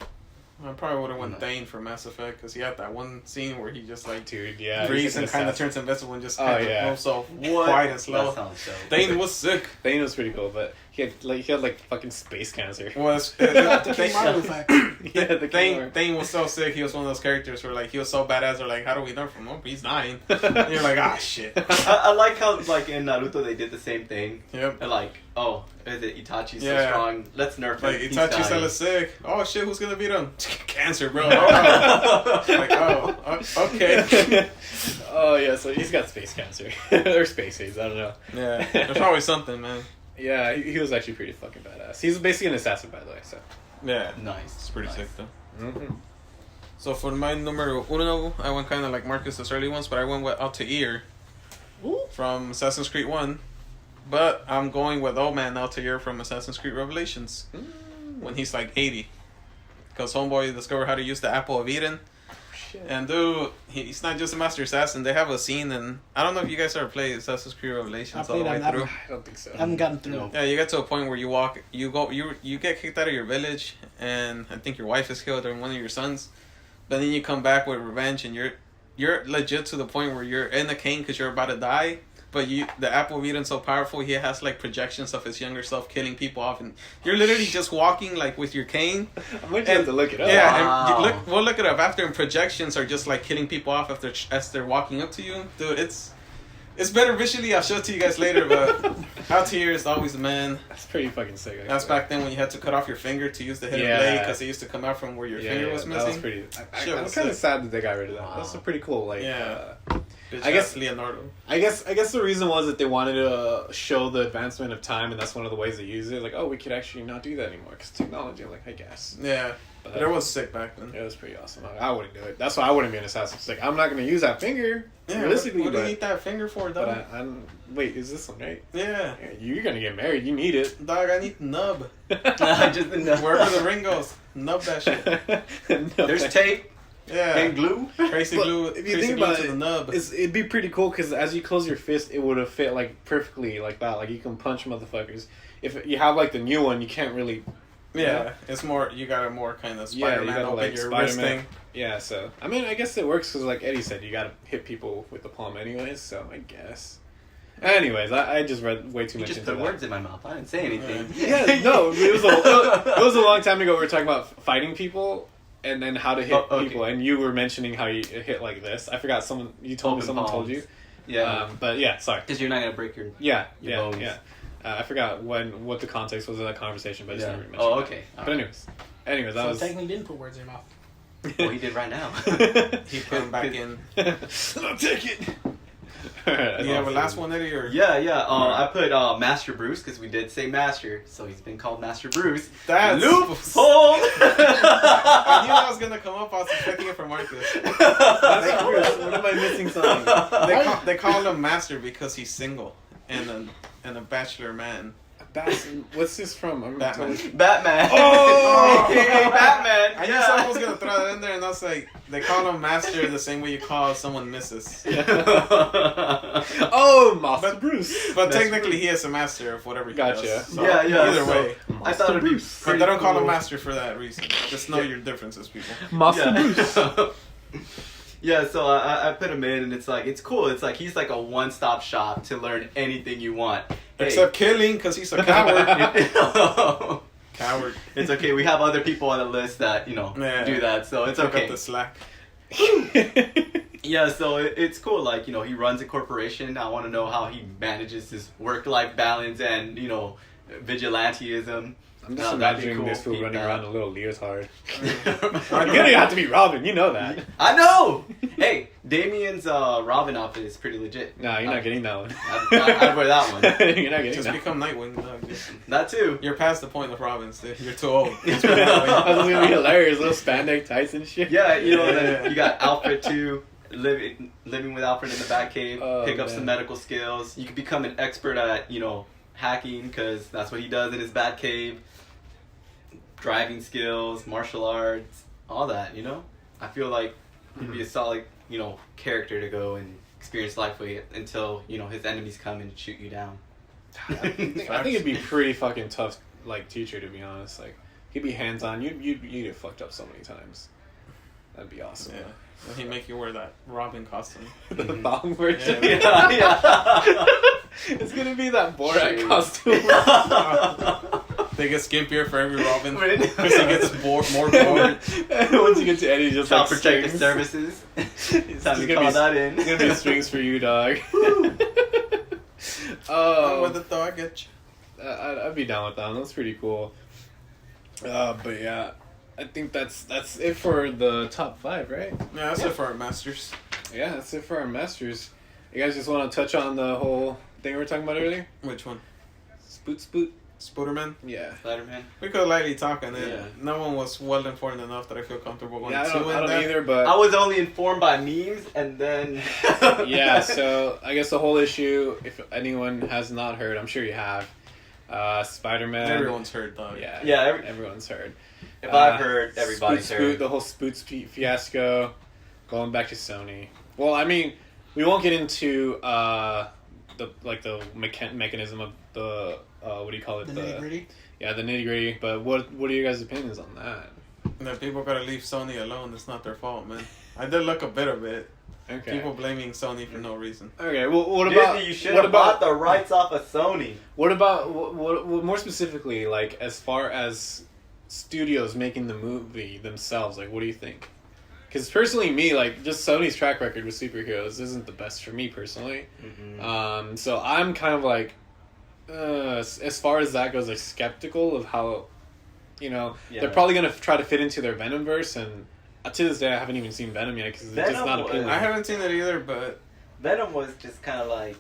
I probably would have went Thane for Mass Effect because he had that one scene where he just like Dude, yeah. breathes and he's kind an of assassin. turns invisible and just Oh, kind of yeah. moves off What? quiet and That slow. sounds dope. Thane was sick. Thane was pretty cool, but he had like fucking space cancer. Was The Kimaru effect. Yeah, the Thing was so sick. He was one of those characters where like he was so badass. They're like, how do we learn from him? He's dying. And you're like, ah, shit. I like how like in Naruto they did the same thing. Yep. And like, oh, is it Itachi's so Yeah. strong? Let's nerf him. Like He's Itachi's dying. hella sick. Oh shit, who's gonna beat him? Cancer, bro. Oh. Like, okay. Oh yeah, so he's got space cancer or space AIDS. I don't know. Yeah, there's always something, man. Yeah, he was actually pretty fucking badass. He's basically an assassin, by the way. So. Yeah, Nice. it's pretty nice. sick though. Mm-hmm. So for my numero uno, I went kind of like Marcus's early ones, but I went with Altair from Assassin's Creed 1. But I'm going with old man Altair from Assassin's Creed Revelations when he's like 80. Because homeboy discovered how to use the Apple of Eden. Shit. And dude, he's not just a master assassin. They have a scene, and I don't know if you guys ever played Assassin's Creed Revelations I all the played way on through. I don't think so. I haven't gotten through. No. Yeah, you get to a point where you get kicked out of your village, and I think your wife is killed or one of your sons. But then you come back with revenge, and you're legit to the point where you're in the cane because you're about to die. But the Apple of Eden's so powerful, he has like projections of his younger self killing people off, and you're literally just walking like with your cane. I might have to look it up. Yeah, Wow. and we'll look it up after. And projections are just like killing people off as they're walking up to you, dude. It's better visually. I'll show it to you guys later, but Altair is always the man. That's pretty fucking sick. Actually. That's back then when you had to cut off your finger to use the hidden blade because it used to come out from where your finger was missing. That was pretty. Shit I'm was kind of sick. sad that they got rid of that. Wow. That's a pretty cool. Like, Yeah. Bitch I guess- ass Leonardo. I guess the reason was that they wanted to show the advancement of time, and that's one of the ways they use it. Like, oh, we could actually not do that anymore because technology. I'm like, I guess. Yeah, But but it was sick back then. It was pretty awesome. I wouldn't do it. That's why I wouldn't be an assassin. It's like, I'm not going to use that finger. Yeah, realistically, what do you but, need that finger for, dog? but I'm. Wait, is this one right? Yeah, Yeah, you're going to get married. You need it. dog, I need nub. Just Wherever the ring goes, nub that shit. No, There's man. tape Yeah, and glue. crazy But glue. if you Crazy think glue about to it, the nub. it'd be pretty cool because as you close your fist, it would have fit like perfectly like that. Like you can punch motherfuckers. If you have like the new one, you can't really. Yeah, it's more. You got a more kind of Yeah, you Spider-Man gotta, open like, your wrist Spider-Man. thing. Yeah, so I mean, I guess it works because like Eddie said, you gotta hit people with the palm anyways. So I guess. Anyways, I just read way too You much just into put that. words in my mouth. I didn't say anything. Yeah, no, it was a long time ago. We were talking about fighting people and then how to hit Oh, okay. people, and you were mentioning how you hit like this. I forgot someone you told me Open someone told palms. you. Yeah. But yeah, sorry. Because you're not gonna break your. Yeah, Your yeah, bones. yeah. I forgot what the context was of that conversation, but I just Yeah. never mentioned Oh, that. okay. But anyways, that So was. technically didn't put words in your mouth. Well, he did right now. He put him back in. I'll take it. Do you have a last one, Eddie? Or Yeah. I put Master Bruce because we did say Master, so he's been called Master Bruce. That's Loophole. I knew that was gonna come up. I was expecting it from Marcus. That's Bruce. What am I missing something? They call him Master because he's single and a bachelor man. What's this from? I'm Batman. totally- Batman. Oh! AKA Batman. I knew someone was gonna throw that in there, and I was like, they call him Master the same way you call someone Mrs. Oh, Master But- Bruce. But Master technically, he is a master of whatever he Gotcha. does. So Yeah. Either so way, I thought it'd be. Bruce. but pretty they don't call him cool. Master for that reason. Just know your differences, people. Master Yeah. Bruce. Yeah, so I put him in, and it's like it's cool. It's like he's like a one-stop shop to learn anything you want. Hey. Except killing, because he's a coward. Coward. Coward. It's okay. We have other people on the list that Yeah. do that, so it's Pick up okay. the slack. Yeah, so it's cool. Like he runs a corporation. I want to know how he manages his work-life balance and vigilanteism. I'm just No, that'd be imagining cool. this fool Keep running that. around in a little leotard. I You're gonna have to be Robin, you know that. I know. Hey, Damien's Robin outfit is pretty legit. Nah, you're not getting that one. I'd wear that one. You're not getting Just that. become Nightwing. No, That too. you're past the point of Robins. Dude. You're too old. Just be That's Nightwing. gonna be hilarious. Little spandex tights and shit. Yeah, Yeah. then you got Alfred too. Living with Alfred in the Batcave. Oh, pick up man. some medical skills. You could become an expert at hacking because that's what he does in his Batcave. Driving skills, martial arts, all that. I feel like he'd be a solid character to go and experience life with until his enemies come and shoot you down. I think it'd be pretty fucking tough, like teacher, to be honest. Like he'd be hands on. You'd get fucked up so many times. That'd be awesome. Yeah. And he make you wear that Robin costume. The thong version. Yeah. Yeah. It's gonna be that Borat Shit. costume. They get skimpier for every Robin. Right. Because he gets more bored. Once you get to Eddie, just Child like Protective strings. Services. It's time to gonna call be- that in. It's gonna be strings for you, dog. Oh, with it though, I get you. I'd be down with that. That's pretty cool. But yeah, I think that's it for the top 5, right? Yeah, that's it for our masters. Yeah, that's it for our masters. You guys just want to touch on the whole thing we were talking about earlier? Which one? Spoot. Spooderman? Yeah. Spider-Man. We could lightly talk on it. Yeah. No one was well informed enough that I feel comfortable going Yeah, I too don't in depth. either, but I was only informed by memes, and then yeah. So I guess the whole issue, if anyone has not heard, I'm sure you have. Spider-Man. Everyone's heard, though. Yeah. Yeah, Everyone's heard. if I've heard, everybody's Spoot, heard. the whole Spoot fiasco, going back to Sony. Well, I mean, we won't get into the mechanism of the what do you call it? The nitty gritty. Yeah, the nitty gritty. But what are your guys' opinions on that? That people gotta leave Sony alone. It's not their fault, man. I did look a bit of it. Okay. People blaming Sony for no reason. Okay. Well, what about Disney, you should what have bought about the rights off of Sony. what about what more specifically, like as far as studios making the movie themselves? Like, what do you think? Because personally, me, like, just Sony's track record with superheroes isn't the best for me personally. Mm-hmm. So I'm kind of like, as far as that goes, like skeptical of how, they're probably gonna try to fit into their Venomverse, and to this day I haven't even seen Venom yet because it's just Venom not was- appealing. I haven't seen it either, but Venom was just kind of like,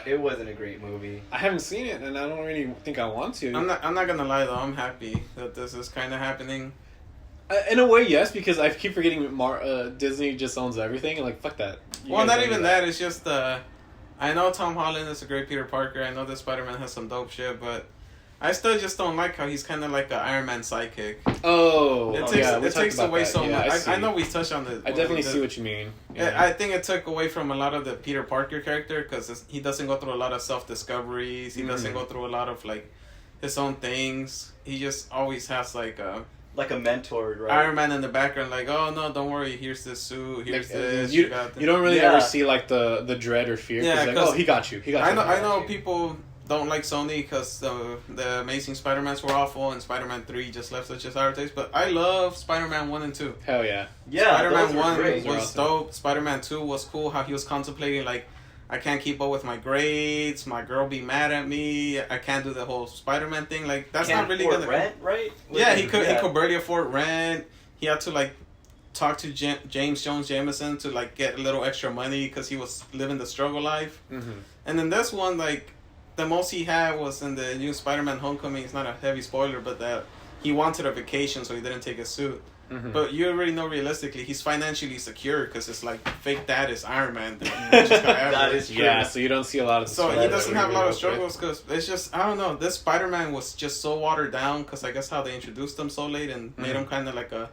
it wasn't a great movie. I haven't seen it, and I don't really think I want to. I'm not gonna lie though. I'm happy that this is kind of happening. In a way, yes, because I keep forgetting Disney just owns everything, and like fuck that. You Well, guys not don't even do that. It's just I know Tom Holland is a great Peter Parker. I know that Spider-Man has some dope shit, but I still just don't like how he's kind of like an Iron Man sidekick. Oh, It yeah, takes away so Yeah, much. I I know we touched on it. I definitely see what you mean. Yeah. I think it took away from a lot of the Peter Parker character because he doesn't go through a lot of self-discoveries. He doesn't go through a lot of like his own things. He just always has like a mentor, right? Iron Man in the background, like, oh no, don't worry, here's this suit, here's this. You got this. don't really Yeah. ever see like the dread or fear. Yeah, Like, 'cause he got you. He got you. I know people don't like Sony because the Amazing Spider-Mans were awful and Spider-Man 3 just left such a sour taste. But I love Spider-Man 1 and 2. Hell yeah. Yeah, Spider-Man those were 1 great. was awesome. dope. Spider-Man 2 was cool. How he was contemplating, like, I can't keep up with my grades. My girl be mad at me. I can't do the whole Spider-Man thing. Like, that's Can't not really afford gonna. rent, right? Yeah, he could. Yeah. He could barely afford rent. He had to like talk to James Jones Jameson to like get a little extra money because he was living the struggle life. Mm-hmm. And then this one, like, the most he had was in the new Spider-Man Homecoming. It's not a heavy spoiler, but that he wanted a vacation, so he didn't take a suit. Mm-hmm. But you already know realistically, he's financially secure because it's like fake dad is Iron Man. Just got That average. is true. Yeah, so you don't see a lot of. So he struggles doesn't that have a we lot of grew up struggles because it's just, I don't know, this Spider-Man was just so watered down because I guess how they introduced him so late and made him kind of like a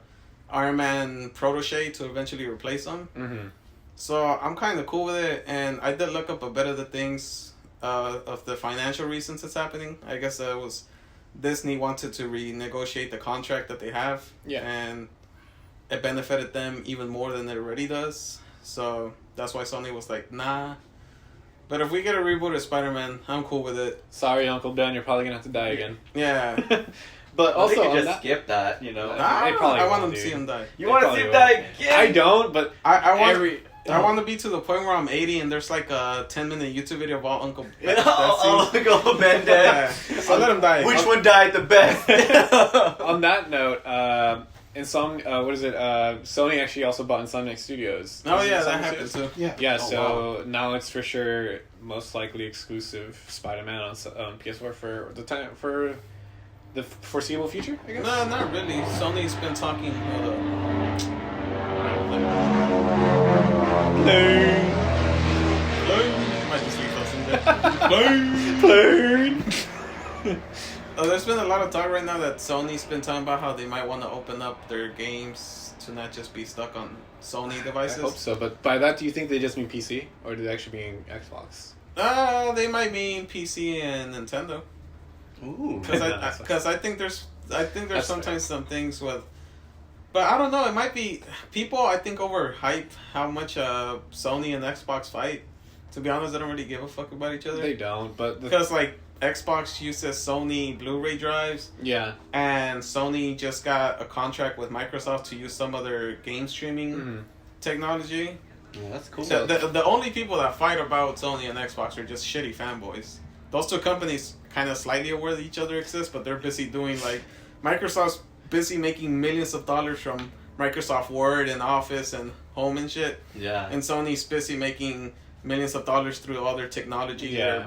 Iron Man protege to eventually replace him. with. Mm-hmm. So I'm kind of cool with it, and I did look up a bit of the things of the financial reasons it's happening. I guess it was Disney wanted to renegotiate the contract that they have, Yeah. and it benefited them even more than it already does. So that's why Sony was like, nah. But if we get a reboot of Spider-Man, I'm cool with it. Sorry, Uncle Ben, you're probably gonna have to die again. Yeah. But Also, also, they on could just that, skip that, you know. They probably I want won't, them to see dude. him die. You They want to probably see will. that again? I don't, but I want every. I want to be to the point where I'm 80 and there's like a 10-minute YouTube video of all Uncle Ben. I'll go Ben dead. Yeah. I'll let him die. Which one died the best? On that note, what is it? Sony actually also bought Insomniac Studios. Oh Is it yeah, Insomniac that happened Studios? too. Yeah. Yeah, Oh, so now it's for sure most likely exclusive Spider-Man on PS4 for the foreseeable future, I guess. No, not really. Sony's been talking. Might just leave us in there. Plane. There's been a lot of talk right now that Sony's been talking about how they might want to open up their games to not just be stuck on Sony I devices. hope so, but by that, do you think they just mean PC, or do they actually mean Xbox? They might mean PC and Nintendo. Ooh. Because I think there's That's sometimes some things with, but I don't know. It might be people. I think overhype how much Sony and Xbox fight. to be honest, I don't really give a fuck about each other. They don't, but Because, like, Xbox uses Sony Blu-ray drives, yeah, and Sony just got a contract with Microsoft to use some other game streaming technology. Yeah, that's cool. So the only people that fight about Sony and Xbox are just shitty fanboys. Those two companies kind of slightly aware that each other exists, but they're busy doing, like, Microsoft's busy making millions of dollars from Microsoft Word and Office and Home and shit. Yeah. And Sony's busy making millions of dollars through all their technology, Yeah.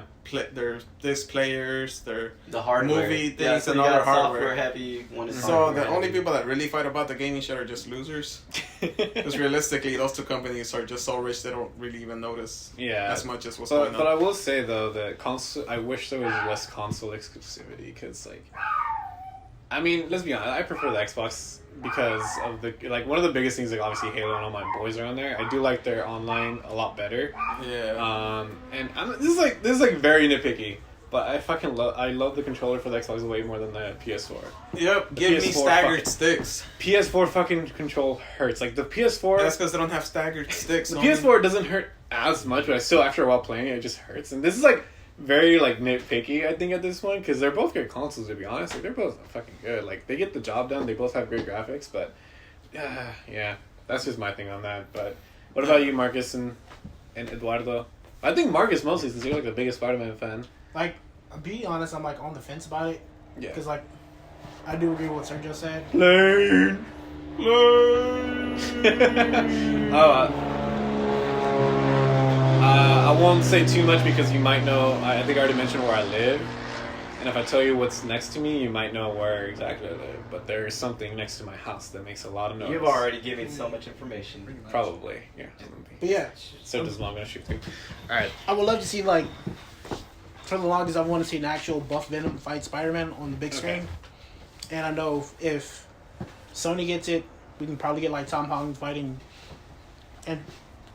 their disc players, their The hardware. movie things, Yeah, so and you all their got hardware. software heavy. One is So hardware the only heavy. people that really fight about the gaming shit are just losers. Because realistically, those two companies are just so rich they don't really even notice yeah. as much as what's But going I on. will say though that console. I wish there was less console exclusivity because, like, I mean, let's be honest. I prefer the Xbox because of the like one of the biggest things. Like obviously Halo and all my boys are on there. I do like their online a lot better. Yeah. And this is like very nitpicky, but I fucking love the controller for the Xbox way more than the PS4. Yep. The Give me PS4 staggered fucking- sticks. PS4 fucking control hurts. Like the PS4. That's because they don't have staggered sticks. The only. PS4 doesn't hurt as much, but I still, after a while playing it, it just hurts. And this is like very like nitpicky, I think, at this point, because they're both good consoles. To be honest, like they're both fucking good. Like they get the job done. They both have great graphics, but yeah, that's just my thing on that. But what about you, Marcus and Eduardo? I think Marcus mostly, since you're like the biggest Spider-Man fan. Like, be honest, I'm like on the fence about it. Yeah. Because like, I do agree with what Sergio said. Learn. I won't say too much because you might know. I think I already mentioned where I live, and if I tell you what's next to me, you might know where exactly I live. But there is something next to my house that makes a lot of noise. You've already given so much information. Probably, yeah. But yeah, So does I'm gonna shoot through. All right. I would love to see, like, for the longest, I want to see an actual buff Venom fight Spider-Man on the big screen. And I know if Sony gets it, we can probably get like Tom Holland fighting. And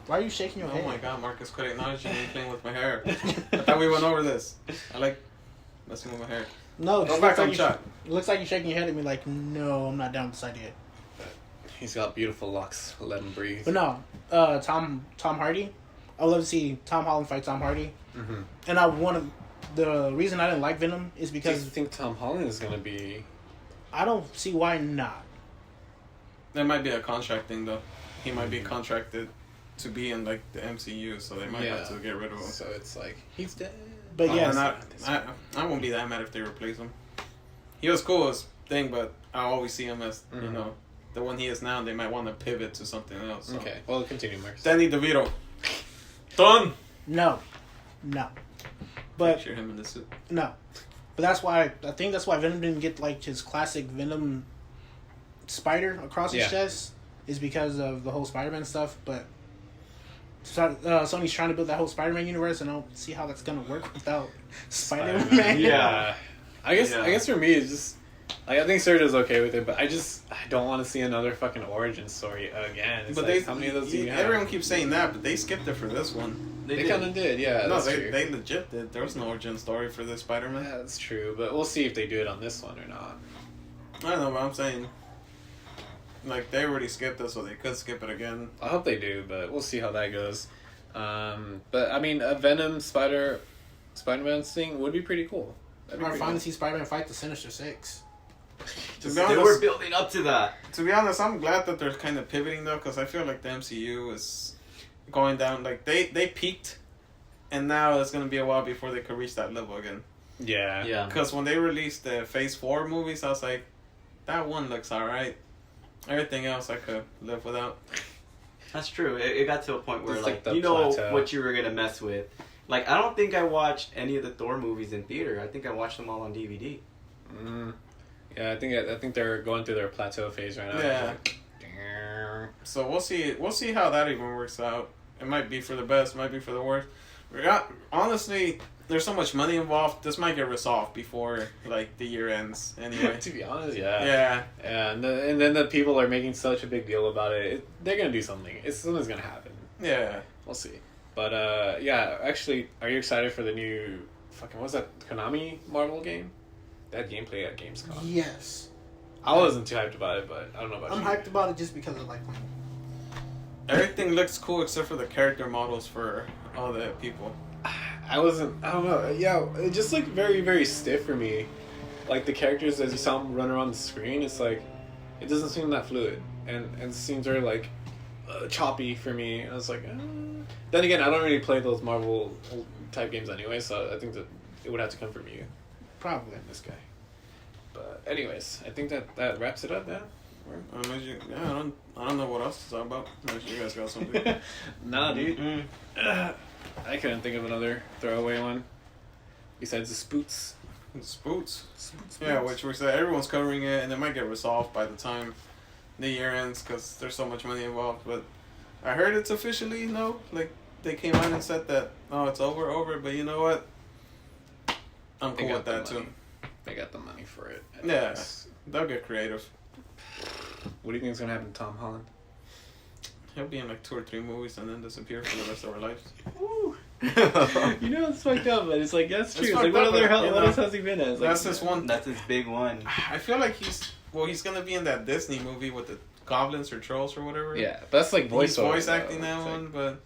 why are you shaking your Oh head? my god, Marcus, quit acknowledging me playing with my hair. I thought we went over this. I like messing with my hair. No, it Go looks back like on shot. it looks like you're shaking your head at me like, no, I'm not down with this idea. He's got beautiful locks. Let him breathe. But no, Tom Hardy. I would love to see Tom Holland fight Tom Hardy. Mm-hmm. And I want to. The reason I didn't like Venom is Do you because think Tom Holland is gonna be? I don't see why not. That might be a contract thing, though. He might be contracted to be in like the MCU, so they might have to get rid of him. So it's like he's dead. But And yes, I won't be that mad if they replace him. He was cool as thing, but I always see him as you know the one he is now. They might want to pivot to something else. So. Okay, well, continue, Marcus. Danny DeVito. Done. no. But Picture him in the suit. no. But that's why I think that's why Venom didn't get like his classic Venom spider across his chest is because of the whole Spider-Man stuff. But Sony's trying to build that whole Spider-Man universe, and I don't see how that's gonna work without Spider-Man. Yeah. I guess for me it's just like, I think Sergio's okay with it, but I don't want to see another fucking origin story again. It's But like, how many of those do you have? everyone keeps saying that, but they skipped it for this one. They kind of did, yeah. No, That's they true. they legit did. There was no origin story for this Spider-Man. Yeah, that's true, but we'll see if they do it on this one or not. I don't know what I'm saying. Like, they already skipped it, so they could skip it again. I hope they do, but we'll see how that goes. But I mean, a Venom Spider-Man thing would be pretty cool. That'd be Or pretty finally cool. see Spider-Man fight the Sinister Six. To be They honest, were building up to that. I'm glad that they're kind of pivoting, though, because I feel like the MCU is going down. Like, they peaked, and now it's going to be a while before they could reach that level again. Yeah. Yeah. Because when they released the Phase 4 movies, I was like, that one looks alright. Everything else I could live without. That's true. It got to a point where, It's like, like the you know plateau. what you were going to mess with. Like, I don't think I watched any of the Thor movies in theater. I think I watched them all on DVD. Yeah, I think they're going through their plateau phase right now. Yeah. So we'll see how that even works out. It might be for the best, might be for the worst. Honestly, there's so much money involved. This might get resolved before like the year ends. Anyway. To be honest, yeah. Yeah. Yeah, and then the people are making such a big deal about it. They're gonna do something. Something's gonna happen. Yeah. We'll see. But yeah, actually, are you excited for the new fucking what's that Konami Marvel game? That gameplay at Gamescom. Yes. I wasn't too hyped about it, but I don't know about I'm you. hyped about it just because of like Everything looks cool except for the character models for all the people. I don't know. Yeah, it just looked very, very stiff for me. Like the characters, as you saw them run around the screen, it's like it doesn't seem that fluid, and it seems very like choppy for me. I was like, then again, I don't really play those Marvel type games anyway, so I think that it would have to come from you, Probably. this guy. But anyways, I think that wraps it up. Yeah. I don't know what else to talk about. Unless you guys got something. Nah, dude. I couldn't think of another throwaway one besides the spoots. Spoots. Yeah, which we said everyone's covering it, and it might get resolved by the time the year ends because there's so much money involved. But I heard it's officially like they came out and said that it's over. But you know what? I'm cool with that too. They got the money for it. Yeah, they'll get creative. What do you think is gonna happen to Tom Holland? He'll be in like 2 or 3 movies and then disappear for the rest of our lives. You know it's fucked up, but it's like that's true. It's It's like fucked what up, what else has he been in? That's his one. That's his big one. I feel like he's gonna be in that Disney movie with the goblins or trolls or whatever. Yeah, that's like He's voice acting that it's one, but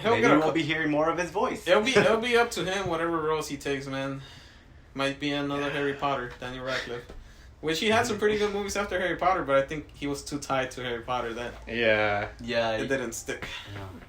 Maybe we'll be hearing more of his voice. It'll be up to him whatever roles he takes, man. Might be another Harry Potter, Daniel Radcliffe. Which he had some pretty good movies after Harry Potter, but I think he was too tied to Harry Potter that Yeah, it didn't stick.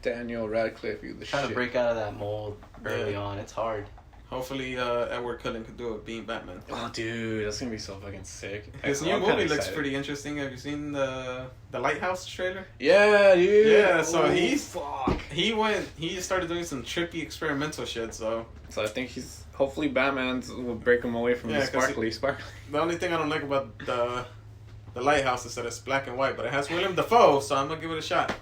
Daniel Radcliffe, you the Trying shit. to break out of that mold early on, it's hard. Hopefully, Edward Cullen could do it being Batman. Oh, dude, that's gonna be so fucking sick. His I'm new kinda movie looks excited. pretty interesting. Have you seen the Lighthouse trailer? Yeah, dude. Yeah, so fuck. he started doing some trippy experimental shit. So So I think hopefully Batman will break him away from the 'cause sparkly. the only thing I don't like about the Lighthouse is that it's black and white, but it has William Dafoe, so I'm gonna give it a shot.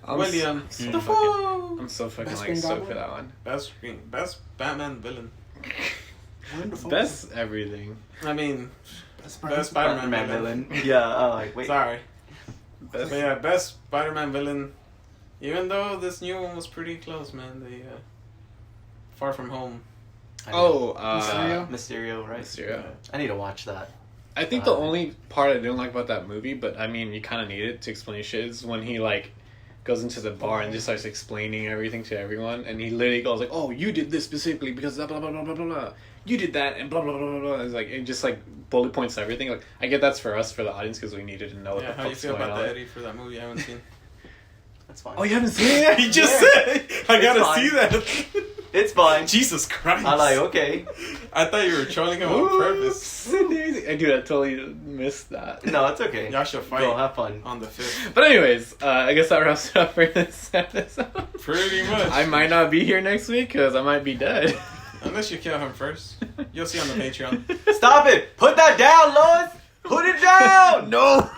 William Dafoe. I'm so fucking Best like Green stoked Goblin? for that one. Best Batman villain. Wonderful. Best everything. I mean, Best best Spider-Man villain. Yeah, wait. Sorry. Best. But yeah, best Spider-Man villain. Even though this new one was pretty close, man. The Far From Home. Mysterio, right? Mysterio. I need to watch that. I think the only part I didn't like about that movie, but I mean, you kind of need it to explain shit, is when he like goes into the bar and just starts explaining everything to everyone, and he literally goes like, "Oh, you did this specifically because blah blah blah blah blah blah blah. You did that and blah blah blah blah blah." It's like it just like bullet points everything. Like I get that's for us, for the audience, because we needed to know what Yeah, the how you fuck's feel going about on. the Eddie for that movie? I haven't seen. That's fine. Oh, you haven't seen it? He just said, "I gotta fine. see that." It's fine. Jesus Christ! I'm like, okay. I thought you were trolling him on purpose. Dude, I totally missed that. No, it's okay. Y'all should fight Go, have fun. on the 5th. But anyways, I guess that wraps it up for this episode. Pretty much. I might not be here next week because I might be dead. Unless you kill him first. You'll see on the Patreon. Stop it! Put that down, Lois! Put it down! No!